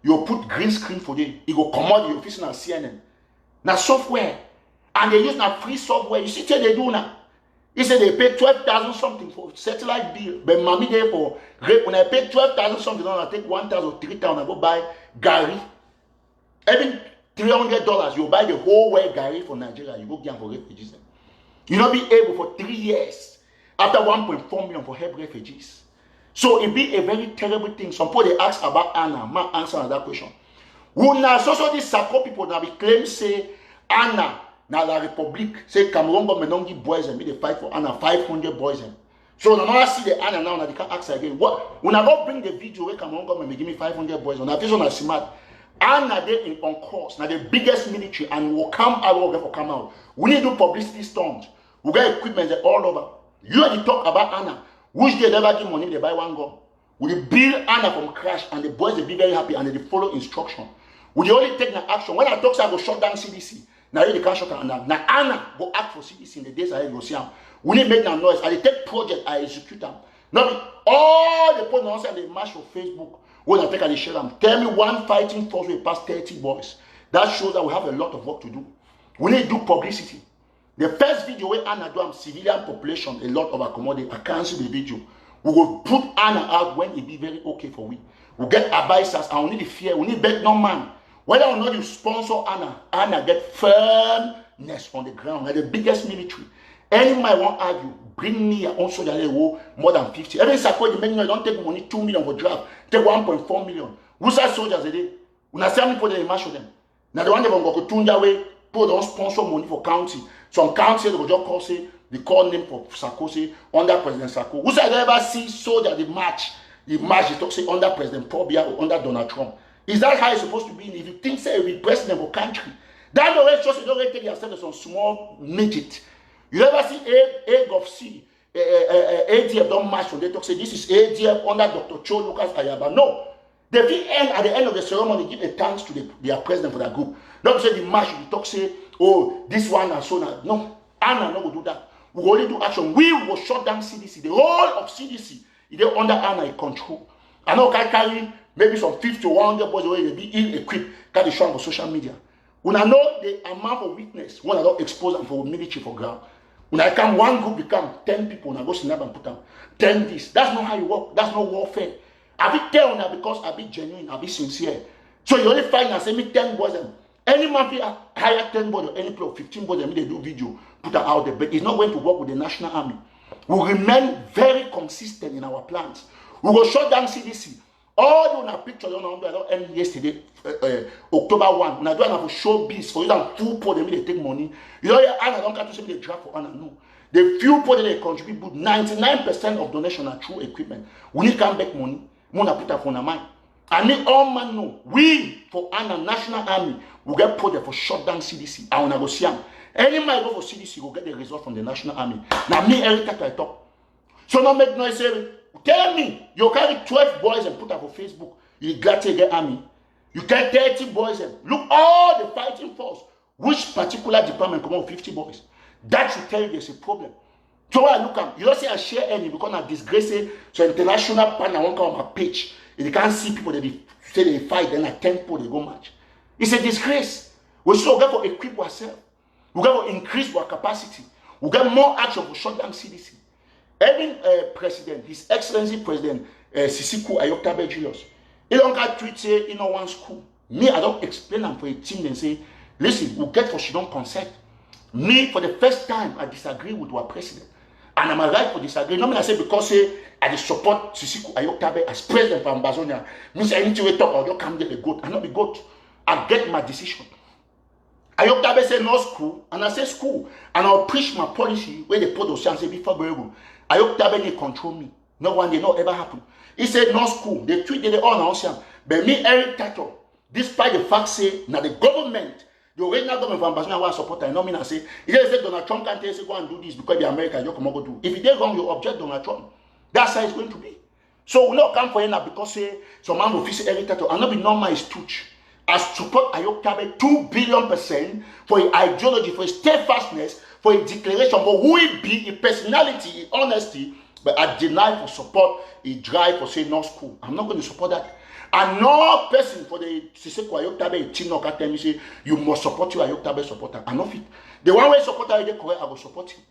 You put green screen for them. You go come out the office and CNN. Now software. And they use now free software. You see what they do now? He said they pay 12,000 something for satellite bill. But mommy there for when I pay 12,000 something, I take 1,000, 3,000, I go buy Gary. Even $300, you buy the whole way Gary for Nigeria. You go get for refugees. You not be able for 3 years after 1.4 million for help refugees. So it be a very terrible thing. Some people they ask about Anna. Ma answer that question. Who now so these support people now be claim say Anna now la Republic say Cameroon government don't give boys and be they fight for Anna 500 boys and so now I see the Anna now they can ask again. What when I go bring the video where Cameroon government give me 500 boys on a vision as smart. Anna they on course now the biggest military and will come out will come out. We need to do publicity stunts. We got equipment all over. You already talk about Anna, which they never give money, they buy one gun. We build Anna from crash and the boys they be very happy and they follow instruction. We only take the action. When I talk, I go shut down CDC. Now they can't shut down Anna. Now Anna go act for CDC in the days ahead. Go see them. We need make that noise. I take project, I execute them. Not all the put nonsense they march for Facebook. When I take and they share them. Tell me one fighting force will pass 30 boys. That shows that we have a lot of work to do. We need to do publicity. The first video where Anna do civilian population, a lot of accommodate, I cancel the video. We will put Anna out when it be very okay for we. We get advisors and we need the fear, we need bet no man. Whether or not you sponsor Anna, Anna get firm sharpness on the ground, like the biggest military. Any man won't argue, bring me your own soldier more than 50. Every support the men don't take money 2 million for draft, take 1.4 million. Who's that soldiers a day? When I see how many people they match them. Now the one they go to Tunja way, people don't sponsor money for county. Some county they go just call say they call name for Sako say under President Sako. Who's I ever see soldier they match? They talk say under President Paul Biya or under Donald Trump. Is that how it's supposed to be? If you think say we president for country, that the way just you don't really take yourself as some small midget. You ever see AGOFC, ADF don't match from they talk say this is ADF under Dr. Cho Lucas Ayaba. No. They will end at the end of the ceremony give a thanks to their president for that group. Don't say the match we talk say, oh, this one and so on. No, Anna no go do that. We will only do action. We will shut down CDC. The whole of CDC is under Anna control. I know can carry maybe some 50 to 100 boys where they be ill-equipped, can they show for social media. When I know the amount of weakness, when I don't expose them for military for ground. When I come, one group become 10 people and I go snap and put them 10 this. That's not how you work. That's not warfare. I be tell now because I be genuine, I be sincere. So you only find and say me 10 boys and any man hire 10 boys or any play of 15 boys and they do video, put them out there. But it's not going to work with the National Army. We remain very consistent in our plans. We will shut down CDC. All the pictures I don't end yesterday, October 1. When I don't have a show beast for you and full pour them they take money. You know, I don't come to say they draft for Anna. No. The few pour they contribute, but 99% of donation are true equipment. We need come back money. Mona put up on a mind. I need all man know. We for Anna National Army will get put for shut down CDC. I wanna go see them. Any man go for CDC will get the result from the National Army. Now me every time I talk. So now make noise say, tell me you carry 12 boys and put up for Facebook. You got to get army. You carry 30 boys and look all the fighting force. Which particular department come out 50 boys? That should tell you there's a problem. So I look at you don't say I share any because I disgrace it. So international partner won't come on my page. If they can't see people that they say they fight, then at 10 people they go match. It's a disgrace. We should get to equip ourselves. We got to increase our capacity. We get more action for shut down CDC. Every president, His Excellency President Sisiku Ayoktabe Julius, he don't get tweet say in one school. Me, I don't explain them for a team and say, listen, we get for she don't consent. Me, for the first time, I disagree with our president. And I'm right for disagree. Not I say because I support Sisiku Ayoktabe as president of Ambazonia. Means I need to talk or just come get the goat. I not the goat. I get my decision. Ayoktabe say no school, and I say school. And I'll preach my policy where they put those and say before Berego. Ayoktabe they control me. No one they not ever happen. He said no school. They tweeted it all now. But me, Eric Tataw, despite the fact say now the government. The original government of Ambazonia was supporter. I know me and say, he just said Donald Trump can't say go and do this because the America you come go do. If he did wrong, you object Donald Trump. That's how it's going to be. So we not come for him now because say some man will visit every title. And not be normal is touch. As support Ayoktabe 2 billion% for his ideology, for his steadfastness, for his declaration, for who he be, his personality, his honesty. But I deny for support, he drive for say no school. I'm not going to support that. And no person for the Sisiku Ayoktabe team no can tell me say you must support your Ayoktabe supporter. I not fit. The one way supporter is correct, I will support him.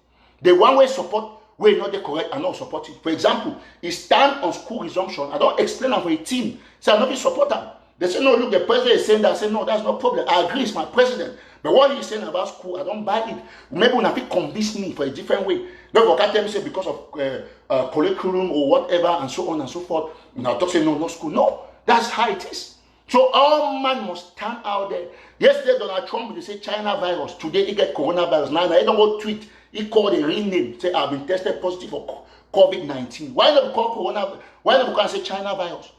The one way support where not the correct, I not support it. For example, he stand on school resumption. I don't explain them for a team. Say I not be supporter. They say no, look, the president is saying that. I say no, that's no problem. I agree, it's my president. But what he's saying about school, I don't buy it. Maybe when I fit convince me for a different way. Don't forget them say because of curriculum or whatever and so on and so forth. Now talk say no school. No. That's how it is. So all man must stand out there. Yesterday, Donald Trump, they say China virus. Today, he get coronavirus. Now, he don't go tweet. He called a real name. Say, I've been tested positive for COVID-19. Why not call corona? Why not call say China virus?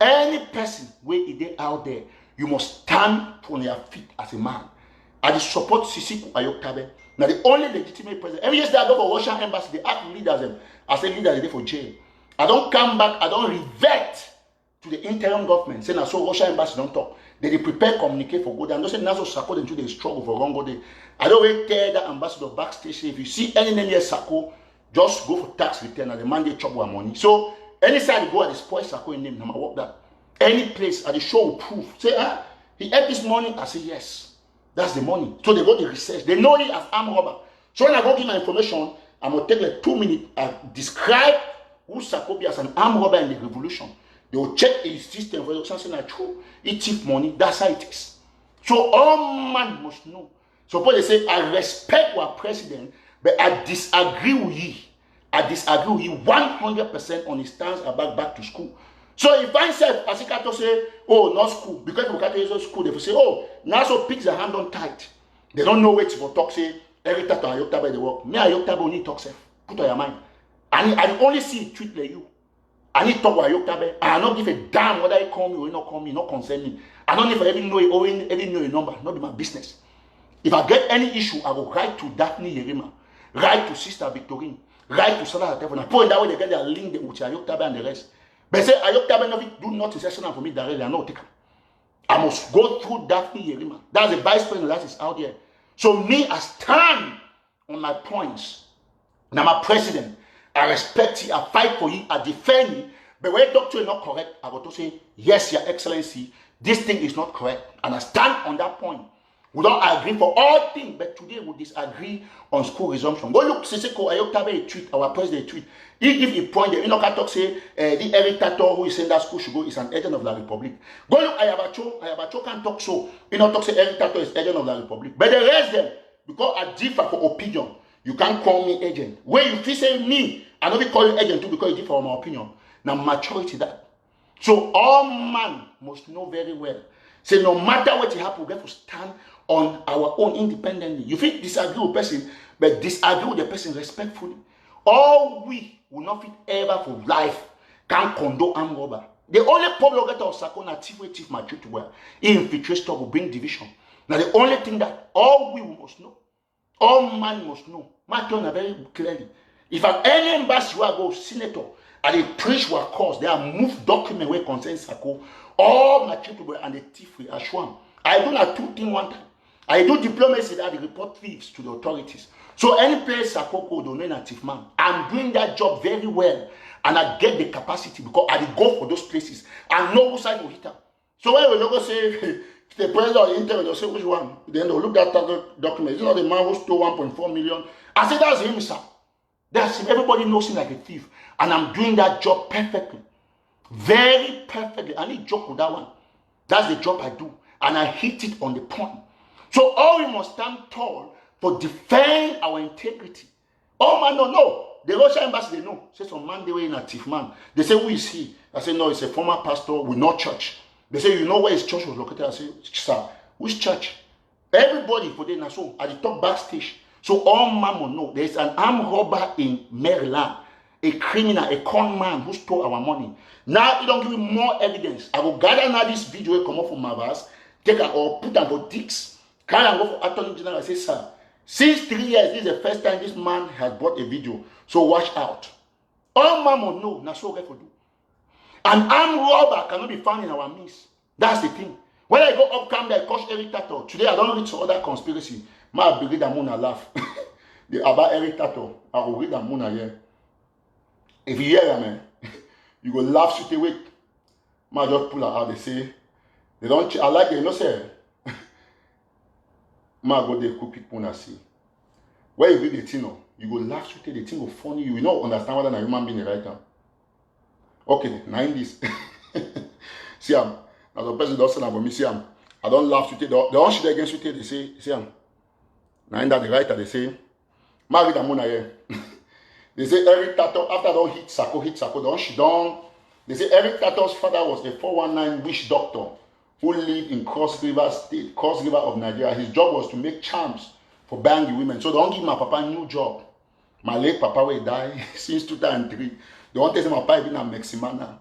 Any person where is out there, you must stand on your feet as a man. I just support Sisiku Ayoktabe. Now, the only legitimate president. Every year, I go for Russian embassy. They ask leaders. I say leaders are there for jail. I don't come back. I don't revert to the interim government, saying so Russia embassy don't talk. They prepare communicate for good. And don't say Naso Sako into the struggle for wrong day. I don't wait tell that ambassador backstage. If you see any name here Sako, just go for tax return and the man they trouble money. So any side you go at the spoil Sako in name, no matter what that. Any place at the show will prove. Say, he had this money. I say yes. That's the money. So they go to research. They know it as armed robber. So when I go give my information, I'm gonna take like 2 minutes and describe who Sako be as an armed robber in the revolution. They will check his system for something like true. He thief money. That's how it is. So all man must know. Suppose they say, I respect our president, but I disagree with you. I disagree with you 100% on his stance about back to school. So if I say, as Kato say, oh, not school, because Kato is school, they will say, oh, now so pigs are hand on tight. They don't know what to talk, say, every time I Ayok Tabe they work. Me Ayok Tabe only talk, say, put on your mind. I only see it tweet like you. I need to talk with Ayok Tabe. I don't give a damn whether he call me or he not call me, not concern me. I don't even even know your number, not be my business. If I get any issue, I will write to Daphne Yerima, write to Sister Victorine, write to Salah Tefona. Put in that way they get their link with Ayok Tabe and the rest. But say Ayok Tabe do not session for me directly. I know take. I must go through Daphne Yerima. That's the vice president that is out there. So me, I stand on my points. Now my president, I respect you, I fight for you, I defend you. But when you talk to you not correct, I go to say, yes, Your Excellency, this thing is not correct. And I stand on that point. We don't agree for all things, but today we disagree on school resumption. Go look, Siseko Ayok Tabe tweet, our president tweet. He give a point there. You know, talk say the Eric Tataw who is saying that school should go is an agent of the Republic. Go look, Ayabacho can talk so. You know, talk say Eric Tataw is agent of the Republic. But the rest them, because I differ for opinion, you can't call me agent. When you feel say me, I don't call you agent too because you differ from my opinion. Now maturity that. So all man must know very well. Say no matter what happen, we have to stand on our own independently. You fit disagree with person, but disagree with the person respectfully. All we will not fit ever for life can condone armed robber. The only problem we get of Sakona thief my truth well. Infiltration will bring division. Now the only thing that all we must know, all man must know, my turn very clearly. If at any embassy where I go, senator, and they preach what cause, they are moved document where concern Sako, all my people and the thief we assure. I do not two things one time. I do diplomacy that they report thieves to the authorities. So any place Sako go, don't know a thief man. I'm doing that job very well, and I get the capacity because I go for those places. I know which side will hit up. So when we go say the president of the interview, they'll say which one. Then they'll look at that document. It's not the man who stole 1.4 million. I said that's him, sir. That's him. Everybody knows him like a thief. And I'm doing that job perfectly. Very perfectly. I need joke with that one. That's the job I do. And I hit it on the point. So all we must stand tall for defend our integrity. Oh man, no. The Russian embassy, they know. Say some man, they were in a thief man. They say, who is he? I say, no, it's a former pastor with no church. They say, you know where his church was located? I say, sir, which church? Everybody for them, so at the top backstage. So all man will know there is an armed robber in Maryland, a criminal, a con man who stole our money. Now, you don't give me more evidence. I will gather now this video come up from my verse, take it or put on for dicks. Can I go for Attorney General? I say, sir, since 3 years, this is the first time this man has bought a video. So watch out. All man will know, now so for do. An armed robber cannot be found in our midst. That's the thing. When I go up camp there, Coach Eric Tataw. Today I don't read some other conspiracy. Ma read the moon and laugh. About Eric Tataw, I will read the moon here. If you hear them, man, you go laugh straight away. Ma just pull out. They say they don't. I like it. No say. Ma go there cook it and see. When you read the thing, you go laugh straight away. The thing will funny you. You don't understand whether a human being right now. Okay, now in this. See, as a person does say about me, see, I don't laugh straight away. They don't shit against straight away. They say, now in that the writer, they say, ma read the moon here. They say Eric Tataw, after they hit Sako, they say Eric Tataw's father was a 419 witch doctor who lived in Cross River of Nigeria. His job was to make charms for banging women. So they don't give my papa a new job. My late papa will die since 2003. They want to say my papa even a Meximana.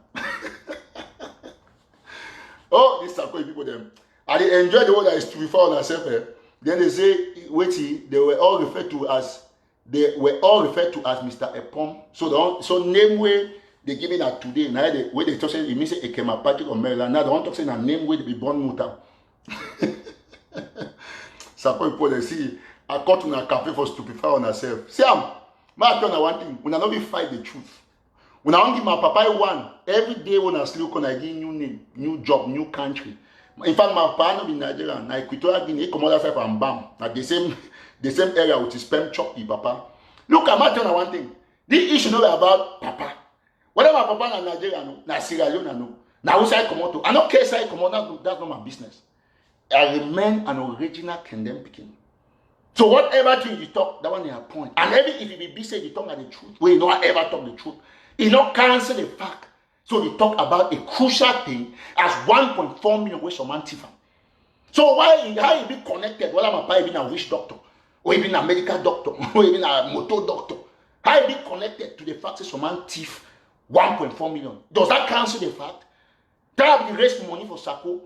Oh, these Sako people them. And they enjoy the word that is to refer on herself. Then they say, wait, they were all referred to as Mr. Epom. So name way they give it that today. Now they where they talk say it means a Ekema Patrick or Maryland. Now they want to say a name way they be born muta. Sako people they see I caught in a cafe for stupefy on herself. See my turn one thing. When I not be fight the truth. When I don't give my papa one every day when I sleep when I give new name, new job, new country. In fact, my papa not in Nigeria. Now Equatorial Guinea come out and bam. At the same area with his sperm chop papa. Look, I'm not telling one thing. This issue not about papa. Whether my papa in Nigeria no, na Sierra Leone no. Now which I come out to. I don't care if I come out, that's not my business. I remain an original Kendem Pikin. So whatever thing you talk, that one they are point. And even if it be said you talk at the truth, we not ever talk the truth. It not cancel the fact. So they talk about a crucial thing as 1.4 million ways from Antifa. So how you be connected? Whether my pa even a witch doctor, or even a medical doctor, or even a motor doctor, how you be connected to the fact that someone thief 1.4 million? Does that cancel the fact? That be raise money for Sako,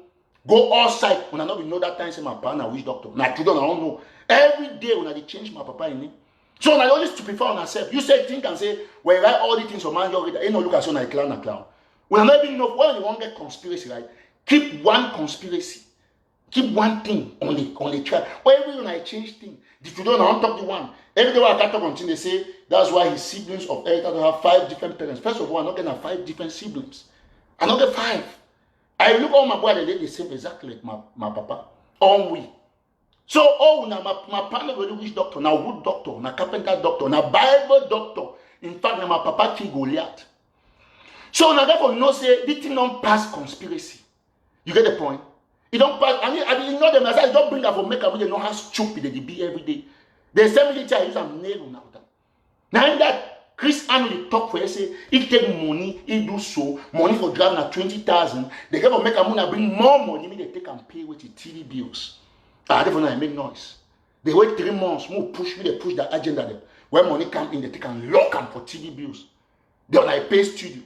go outside when I not be know that time say my pa na witch doctor. Now children I don't know. Every day when I change my papa in name. So I always stupefy on myself. You say think and say, well, write all the things for man, you ain't no look at so na clown. When I not even know when you want get conspiracy, right? Keep one conspiracy. Keep one thing on the track. Or every when I change thing, the children I don't talk the one. Every day when I can't talk on thing, they say that's why his siblings of Erica have 5 different parents. First of all, I'm not gonna have 5 different siblings. I'm not get 5. I look all my boy, they did the same exactly like my papa. All we. So, now my partner go do witch doctor, now wood doctor, now carpenter doctor, now Bible doctor. In fact, now my papa kill Goliath. So now therefore no say this thing don't pass conspiracy. You get the point? It don't pass. I mean, you know them. I don't bring up for make every day know how stupid they be every day. The same military use a nail now. Now that Chris Arnold talk for you say he take money, he do so money for driving at 20,000. They get for make a money bring more money. They take and pay with the TV bills. Therefore now make noise. They wait 3 months, more push me, they push the agenda them. When money come in, they take and lock them for TV bills. Then I pay studio.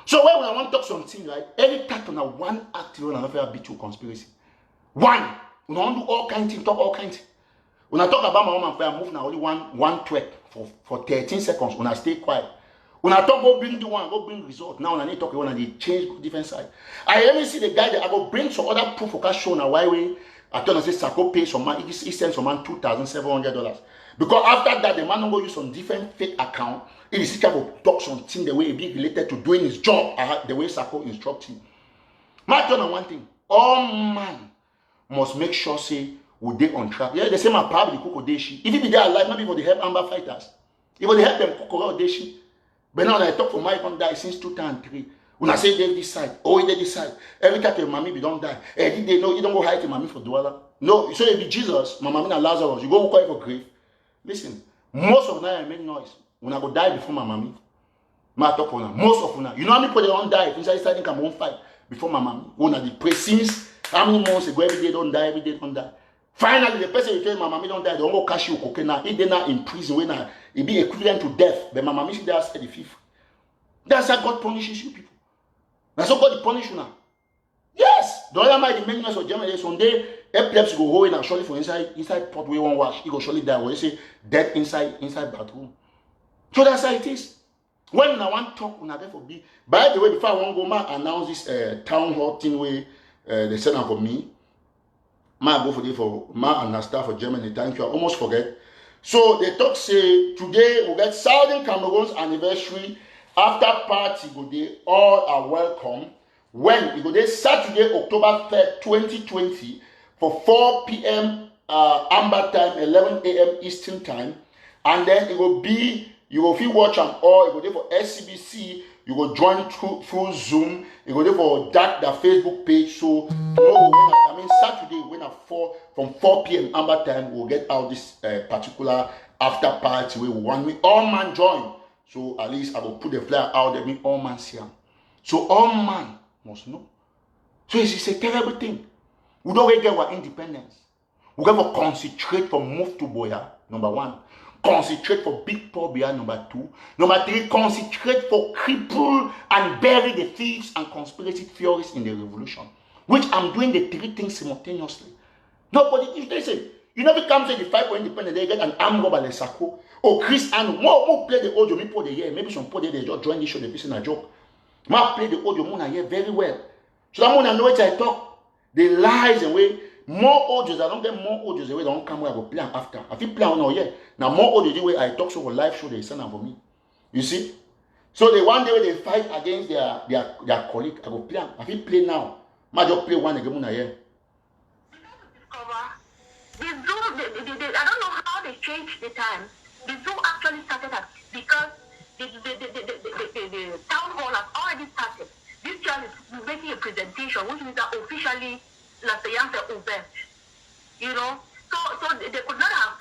So when I want to talk something, right? Every time on a one act, you want to beat you conspiracy. One, we want to do all kinds of things, talk all kinds. When I talk about my woman, I move now only one tweet for 13 seconds. When I stay quiet. When I talk, go bring the one, go bring result. Now when I need to talk, when I need change different side. I let me see the guy that I go bring some other proof for cash show now. Why we? I tell him say Sako pay some man. He sends some man $2,700 because after that the man don't go use some different fake account. It is capable to talk something the way it be related to doing his job, the way Sako instruct him. My turn on one thing. All man must make sure say we they on track. Yeah, they say my probably cook Odeshi. If it be there alive, maybe for the help Amber fighters. If they help them cook Odeshi. But now I talk for my one die since 2003. When I say they decide, they decide. Every time your mommy be don't die. Did they know you don't go hide your mommy for Dwala? No, so it be Jesus, my mommy and Lazarus. You go call for grave. Listen, most of the night I make noise. When I go die before my mommy, my talk for now. Most of them, you know how many people they don't die? Inside starting come on fight before my mommy. When I the pray since how many months ago every day don't die, every day don't die. Finally, the person you tell my mommy don't die, they don't go cash you cocaine now. If they not in prison, when it be equivalent to death, but my mommy should ask the fifth. That's how God punishes you people. That's how God punish you now. Yes, the other night the maintenance of Germany Sunday, epilepsy go hold and surely for inside pot we won't wash. He go surely die. When you say dead inside bathroom. So that's how it is. When I want to talk, I therefore be. By the way, before I want to go, I announce this town hall thing where they send out for me. I go for Ma and staff for Germany. Thank you. I almost forget. So they talk say today we get Southern Cameroon's anniversary after party go there. All are welcome. When it go there Saturday, October 3rd, 2020 for 4 p.m. Amber time, 11 a.m. Eastern time, and then it will be. You will feel watch them all. You go there for SCBC. You go join through Zoom. You go there for that Facebook page. So Saturday when at 4 from 4 p.m. Amber time we'll get out this particular after party where we want me all man join. So at least I will put the flyer out there. Me all man see them. So all man must know. So it's a terrible thing. We don't really get our independence. We got to concentrate for move to Boya. Number 1. Concentrate for big poor behind number 2. Number 3, concentrate for cripple and bury the thieves and conspiracy theorists in the revolution. Which I'm doing the 3 things simultaneously. Nobody, if they say, you never come to the fight for independence, they get an arm robber like Sako. Or Chris and more play the audio, me put the year. Maybe some put they just join the show, they piece in a joke. Ma play the audio, Mona hear very well. So that Mona know what I talk. The lies and way. More audios, I don't get more audios the way they don't come where I go play after. I feel play on all year. Now more audio the way I talk so for live show they send them for me. You see? So the one day when they fight against their colleague, I go play. I feel play now. I just play one again here. The Zoom, I don't know how they changed the time. The Zoom actually started at because the town hall has already started. This child is making a presentation, which means that officially La Séance est ouverte. You know? So they could not have,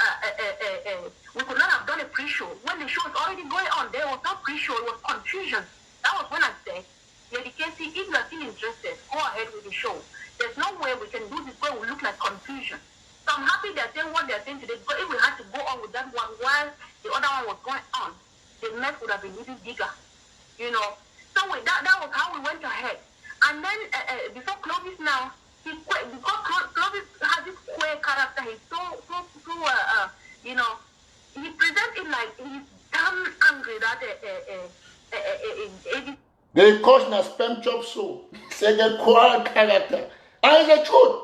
we could not have done a pre-show. When the show is already going on, there was no pre-show, it was confusion. That was when I said, yeah, the case, if you are still interested, go ahead with the show. There's no way we can do this where we look like confusion. So I'm happy they're saying what they're saying today, but if we had to go on with that one while the other one was going on, the mess would have been even bigger, you know. So with that was how we went ahead. And then before Clovis now, because Clovis has this queer character, he's so you know, he presents it like he's damn angry that they cause na spam chop so. Say the core character. And it's the truth.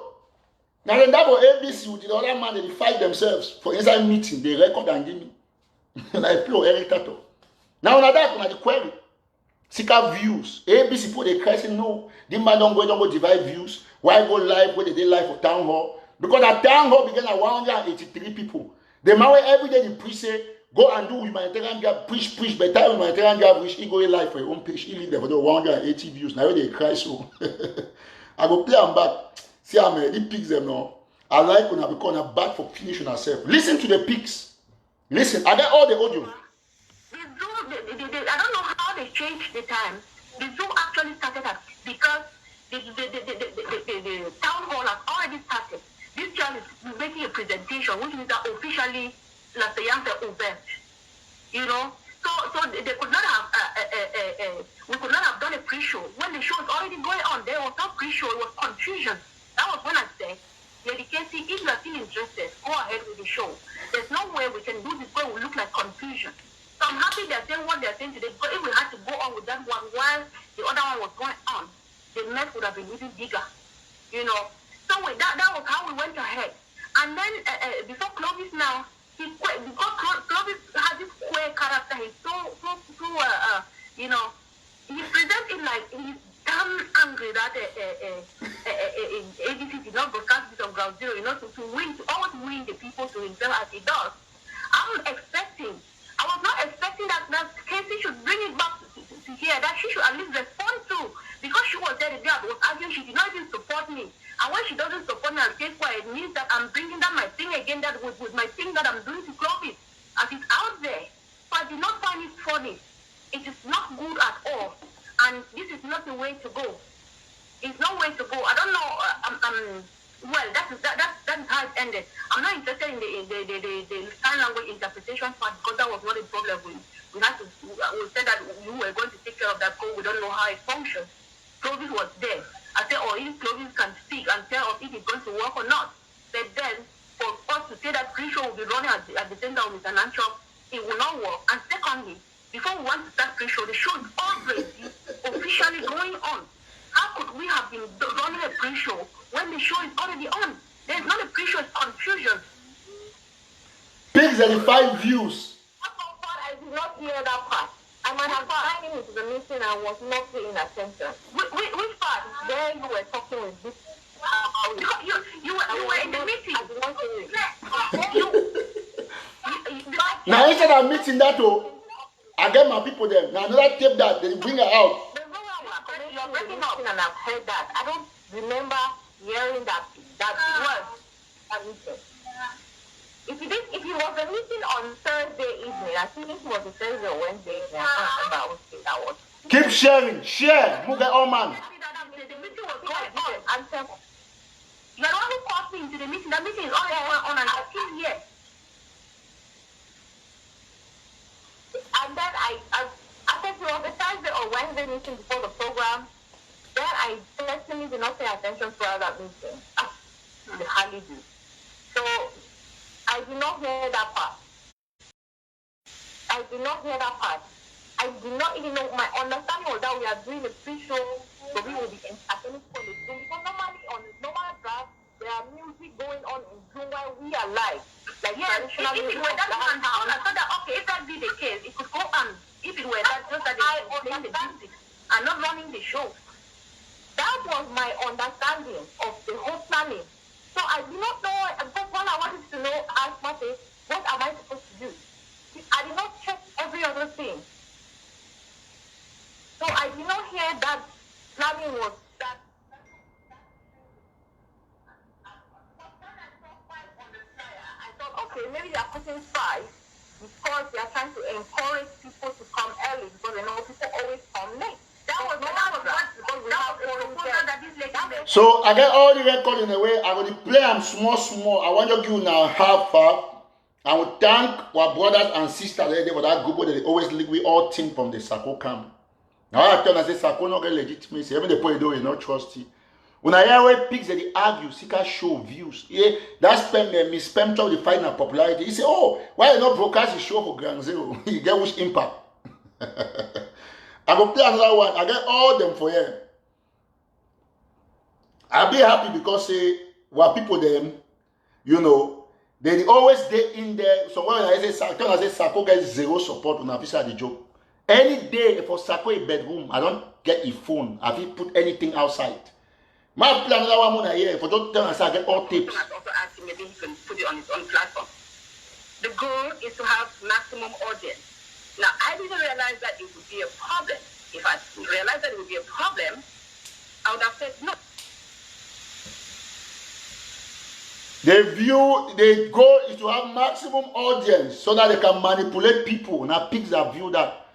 Now then that was ABC with the other man, they fight themselves for inside meeting, they record and give me. And I play Eric Tataw. Now that on the query. Seek out views. ABC put a question, no. This man don't go divide views. Why go live where they did live for town hall? Because at town hall began at 183 people. The man where every day the priest say, go and do humanitarian job, preach, by time humanitarian job, which he go live for your own page. He leave there for the 180 views. Now they cry so. I go play them back. See how many pigs them now. I like when I become a back for finish on herself. Listen to the pigs. Listen, I get all the audio. I don't know how they changed the time. The Zoom actually started because the town hall has already started. This child is making a presentation, which means that officially Lasayanse event. You know, so they could not have. We could not have done a pre-show when the show is already going on. There was no pre-show; it was confusion. That was when I said, "Yeah, the case, if you are still interested, go ahead with the show. There's no way we can do this where we look like confusion." So I'm happy they're saying what they're saying today, but if we had to go on with that one while the other one was going on, the mess would have been even bigger, you know. So with that was how we went ahead. And then before Clovis now, because Clovis has this queer character, he's so you know, he presents it like he's damn angry that ABC did not broadcast this on Ground Zero, you know, to always win the people to himself as he does. I was not expecting that Casey should bring it back to here, that she should at least respond to, because she was there the day I was arguing, she did not even support me. And when she doesn't support me, I'll take why it means that I'm bringing down my thing again, that with my thing that I'm doing to Clovis, as it's out there. So I did not find it funny. It is not good at all. And this is not the way to go. It's no way to go. I don't know, well, that is how it ended. I'm not interested in the sign language interpretation part because that was not a problem. We said that we were going to take care of that because we don't know how it functions. Clovis was there. I said, if Clovis can speak and tell us if it's going to work or not. But then, for us to say that pre-show will be running at the center of Mr. Nancho, it will not work. And secondly, before we want to start pre-show, the show is already officially going on. How could we have been running a pre-show when the show is already on? There's not a pre-show, it's confusion. Pigs and 5 views. I did not hear that part. I might have signed into the meeting and was not paying attention. Which part? There you were talking with this. You were in the meeting. I did not hear it. Now instead of meeting that I get my people there. Now another tape that they bring her out. You're breaking up and I've heard that. I don't remember hearing that word. If it was a meeting on Thursday evening, I think it was a Thursday or Wednesday evening. I can't remember which day that was. Keep sharing. Share. Move the old man. The meeting was going on. You're the one who called me into the meeting. The meeting is already going on and I'm still here. And then I think it was a Thursday or Wednesday meeting before the program. Then I personally did not pay attention throughout that meeting. I hardly do. So I did not hear that part. I did not even know. My understanding was that we are doing a pre-show, so we will be entertaining for the Zoom. Because normally on the normal draft, there are music going on in Zoom while we are live. Like yes, if it were that one, I thought that okay, if that be the case, it could go on. If it were that, just that they were playing the music and not running the show. That was my understanding of the whole planning. So I did not know, because all I wanted to know, ask myself, what am I supposed to do? I did not check every other thing. So I did not hear that planning was that. they are putting spice because they are trying to encourage people to come early because they know people always come late. That was so I get all the record in a way. I'm going to play them small. I want you to give now half. I will thank our brothers and sisters for that group that they always lead. We all think from the Sako camp. Now I tell them, I say Sako not get legitimacy. Even the point is not trusty. When I hear where pigs that they argue, seekers show views. Yeah, that spam talk they find a popularity. He say, oh, why you not broadcast the show for Ground Zero? You get which impact. I go play another one. I get all them for you. I'll be happy because what people them, you know, they always stay in there. So when I say Sako gets zero support when I finish the joke. Any day for Sako in bedroom, I don't get a phone. I will put anything outside. My plan another one more here. For don't tell us I get all tips. Also asking maybe he can put it on his own platform. The goal is to have maximum audience. Now, I didn't realize that it would be a problem. If I realized that it would be a problem, I would have said no. The goal is to have maximum audience so that they can manipulate people. Now, pigs that view that.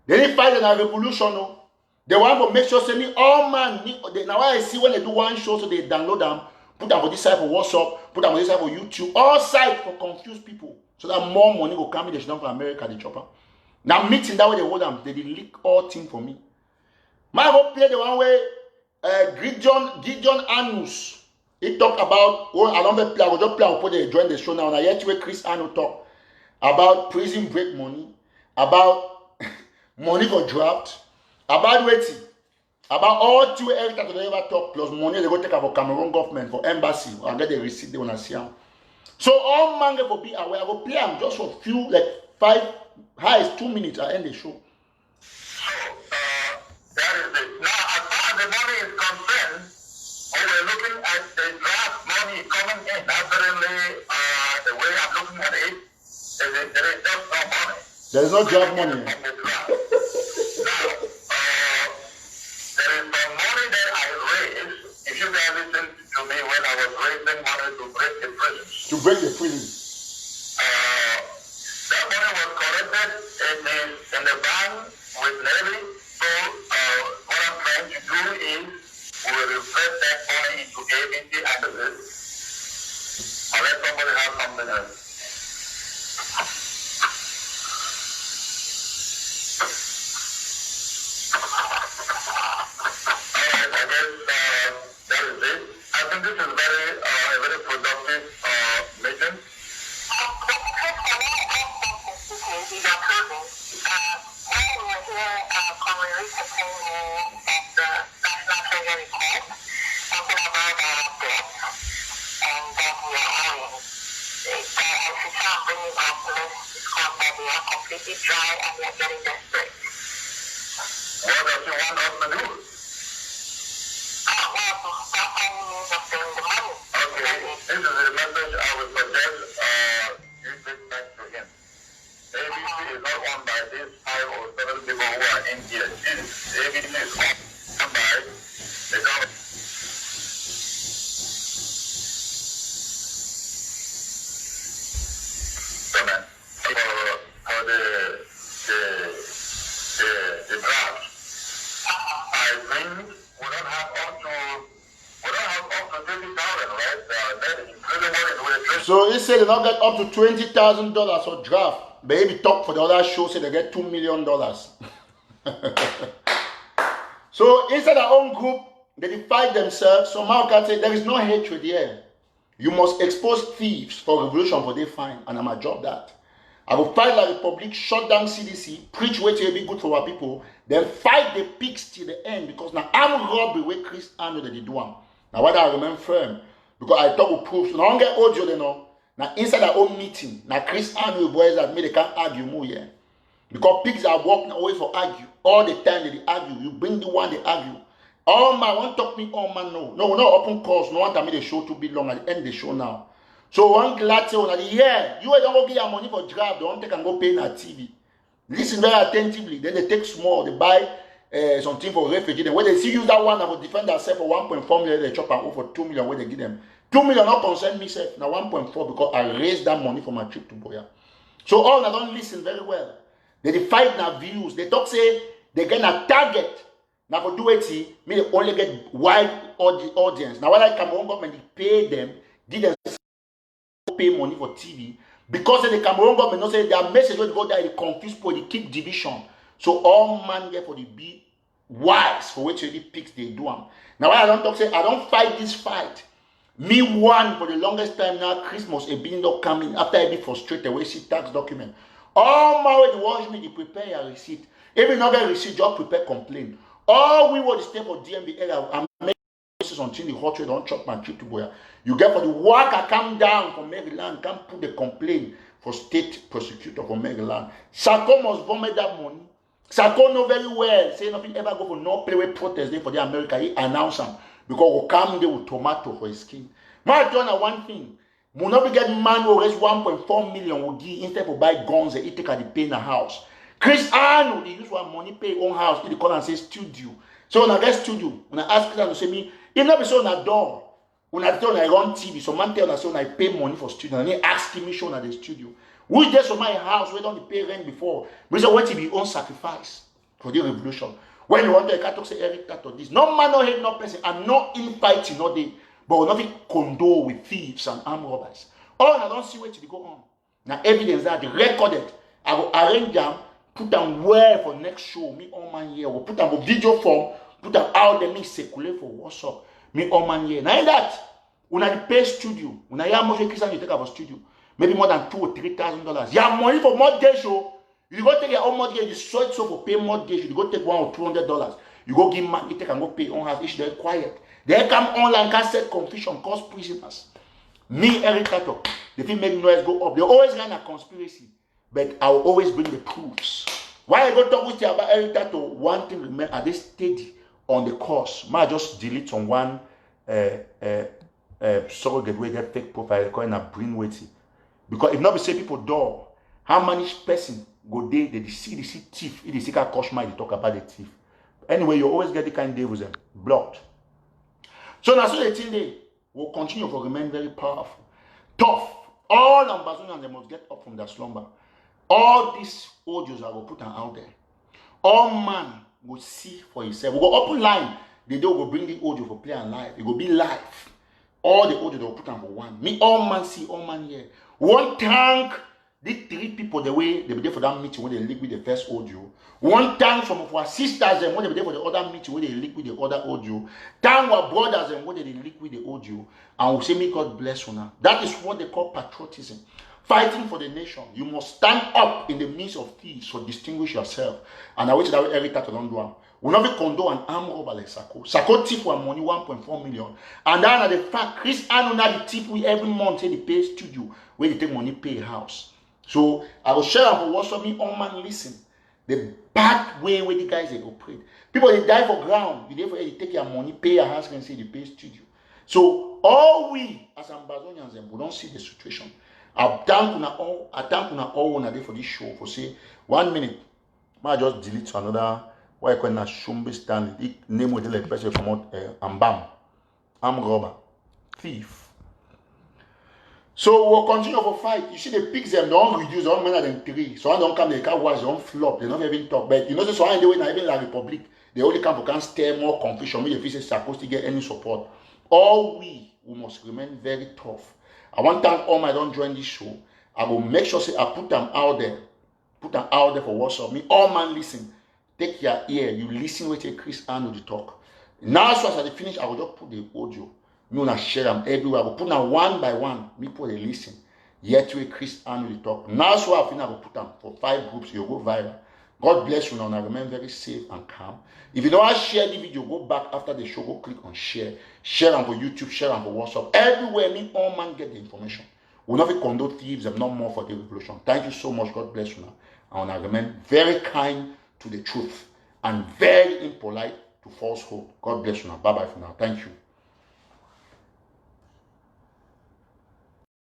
They didn't fight in a revolution, no. They want to make sure say all man. Now I see when they do one show, so they download them, put them on this side for WhatsApp, put them on this side for YouTube, all sides for confuse people, so that more money will come in. They should come from America, the chopper. Now meeting that way they hold them, they leak all thing for me. My go play the one way Gideon Anus. He talked about I don't play. I will just play. I'll put it join the show now. And I yet where Chris Anu talk about prison break money, about money for draft. About waiting, about all two everything they ever talk plus money they go take for Cameroon government for embassy and get the receipt they wanna see them. So all man will be aware. I will play them just for few like 5 highest 2 minutes. I end the show. So that is it. Now, as far as the money is concerned, when we're looking at the draft money coming in, apparently the way I'm looking at it is that there is just no money. There is no draft money. From the draft. Now. There is some money that I raised. If you guys listen to me when I was raising money to break the prison. To break the prison. That money was collected in the bank with Navy. So what I'm trying to do is we will reflect that money into ABC and unless somebody has something else. Dry and we are getting desperate. What does he want us to do? Well, to stop any means of getting the money. Okay, this is the message I would suggest you take back to him. ABC is not owned by these 5 or 7 people who are in here. ABC is owned by the government. The draft. I think we don't have up to 20,000, right? So he said they not get up to $20,000 for draft. Baby talk for the other show say they get $2 million. So inside our own group, they divide themselves. So Mao can say there is no hatred here. You must expose thieves for revolution for they find, and I'm a job that. I will fight like the public, shut down CDC, preach what will be good for our people, then fight the pigs till the end because now I'm robbery with Chris Anu that they do one. Now why I remain firm? Because I talk with proofs. Now I don't get audio they know. Now inside our own meeting, now Chris Anu boys that me they can't argue more here. Because pigs are working always for argue. All the time they argue. You bring the one they argue. All man won't talk me, all man no. No, we're not open calls. No one tell me the show to be long at the end of the show now. So one glad say on the year, you don't go get your money for draft, don't take and go pay na TV. Listen very attentively. Then they take small, they buy something for refugee. Then when they see use that one, they will defend themselves for 1.4 million, they chop and over 2 million where they give them 2 million not concern me, sir. Now 1.4 because I raised that money for my trip to Boya. So all I don't listen very well. They fight their views. They talk say they get a target. Now for do it, me they only get wide audience. Now while I Cameroon government they pay them, give them pay money for TV because the Cameroon government not say their message will go there, they confuse people, they keep division. So all man get for the be wise for which the picks they do them. Now why I don't talk say I don't fight this fight. Me one for the longest time now Christmas a being not coming after I be frustrated we see tax document. All my way to watch me, they prepare your receipt. Even not get receipt, just prepare complaint. All we want to stay for DMV area and make this until the hot trade don't chop my trip to Boya. You get for the work I come down from Maryland, come put the complaint for state prosecutor from Maryland. Sako must vomit that money. Sako know very well, say nothing ever go for no play with protest day for the America. He announce them because we come there with tomato for his skin. My turn at one thing. Will not be get man who raise 1.4 million will give instead of buy guns and he take at the pay in the house. Chris Arnold, they use one money pay own house, he call and say studio. So when I get studio, when I ask Chris to say me, if not be so on a door, when I tell I run TV, so man tell us I pay money for studio, and he ask me show at the studio. Which days for my house, we don't pay rent before. We say what to be own sacrifice for the revolution. When you want to talk say Eric Tataw this. No man, no hate, no person, and no infighting, no day. But we're not condone with thieves and armed robbers. All I don't see where to go on. Now evidence that they recorded. I will arrange them, put them where for next show. Me all man here. We'll put them on video form, put them out there, me circulate for WhatsApp. Me all man here. Now in that, when I pay studio, when I have much Christian you take about studio, maybe more than $2,000 or $3,000. You have money for mortgage show. You go take your own mortgage, you saw it so for pay mortgage, you go take $100 or $200. You go give man, you take and go pay on house, each day quiet. They come online, can set confusion, cause prisoners. Me, Eric Tataw, the thing make noise go up. They always run a conspiracy, but I will always bring the proofs. Why I go talk with you about Eric Tataw? One thing remember, are they steady on the course? Might just delete on one surrogate way get fake profile, calling a bring weighty. Because if not, we say people door, how many person go there, they see thief, if they see a caution, they talk about the thief. Anyway, you always get the kind of devils and blocked. So now, so the thing they will continue to remain very powerful, tough. All Ambazonians they must get up from their slumber. All these audios I will put them out there. All man will see for himself. We go open line. They do go bring the audio for play and live. It will be live. All the audio they will put them for one. Me all man see, all man hear. One thank the 3 people the way they be there for that meeting when they leak with the first audio. One thank some of our sisters and when they be there for the other meeting when they leak with the other audio. Thank our brothers and when they leak with the audio. And we say, may God bless you now. That is what they call patriotism. Fighting for the nation. You must stand up in the midst of thieves to distinguish yourself. And I wish that every time don't do it. We not be condone an armed robber like Sako. Sako tip for money 1.4 million. And then the fact Chris Arnold the tip we every month say they pay studio where they take money pay a house. So I will share for what's me on man listen. The bad way where the guys they operate. People they die for ground. You therefore they take your money, pay your house and say they pay studio. So all we as Ambazonians we don't see the situation. I thank you all one day for this show for say 1 minute. I just delete to another why I call na Shumbi Stanley. Name with the person come out and bam. I'm robber. Thief. So we'll continue for fight. You see the pigs them don't reduce, don't many than 3. So I don't come, they can't watch, they don't flop, they don't even talk. But you know, so I do it now, even like Republic, they only come for can stir more confusion. Me if it's supposed to get any support. All we must remain very tough. I want to thank all my don't join this show. I will make sure say I put them out there. Put them out there for WhatsApp. Me, all man listen. Take your ear, you listen with a Chris Arnold talk. Now so as I finish, I will just put the audio. Me wanna share them everywhere. I will put them one by one. Me put a listen. Yet to a Chris Arnold talk. Now so I finish, I will put them for 5 groups. You go viral. God bless you now. And I remain very safe and calm. If you don't want to share the video, go back after the show. Go click on share. Share them for YouTube. Share them for WhatsApp. Everywhere, me all man get the information. We'll not be condone thieves. I'm not more for the revolution. Thank you so much. God bless you now. And I remain very kind to the truth and very impolite to falsehood. God bless you now. Bye bye for now. Thank you.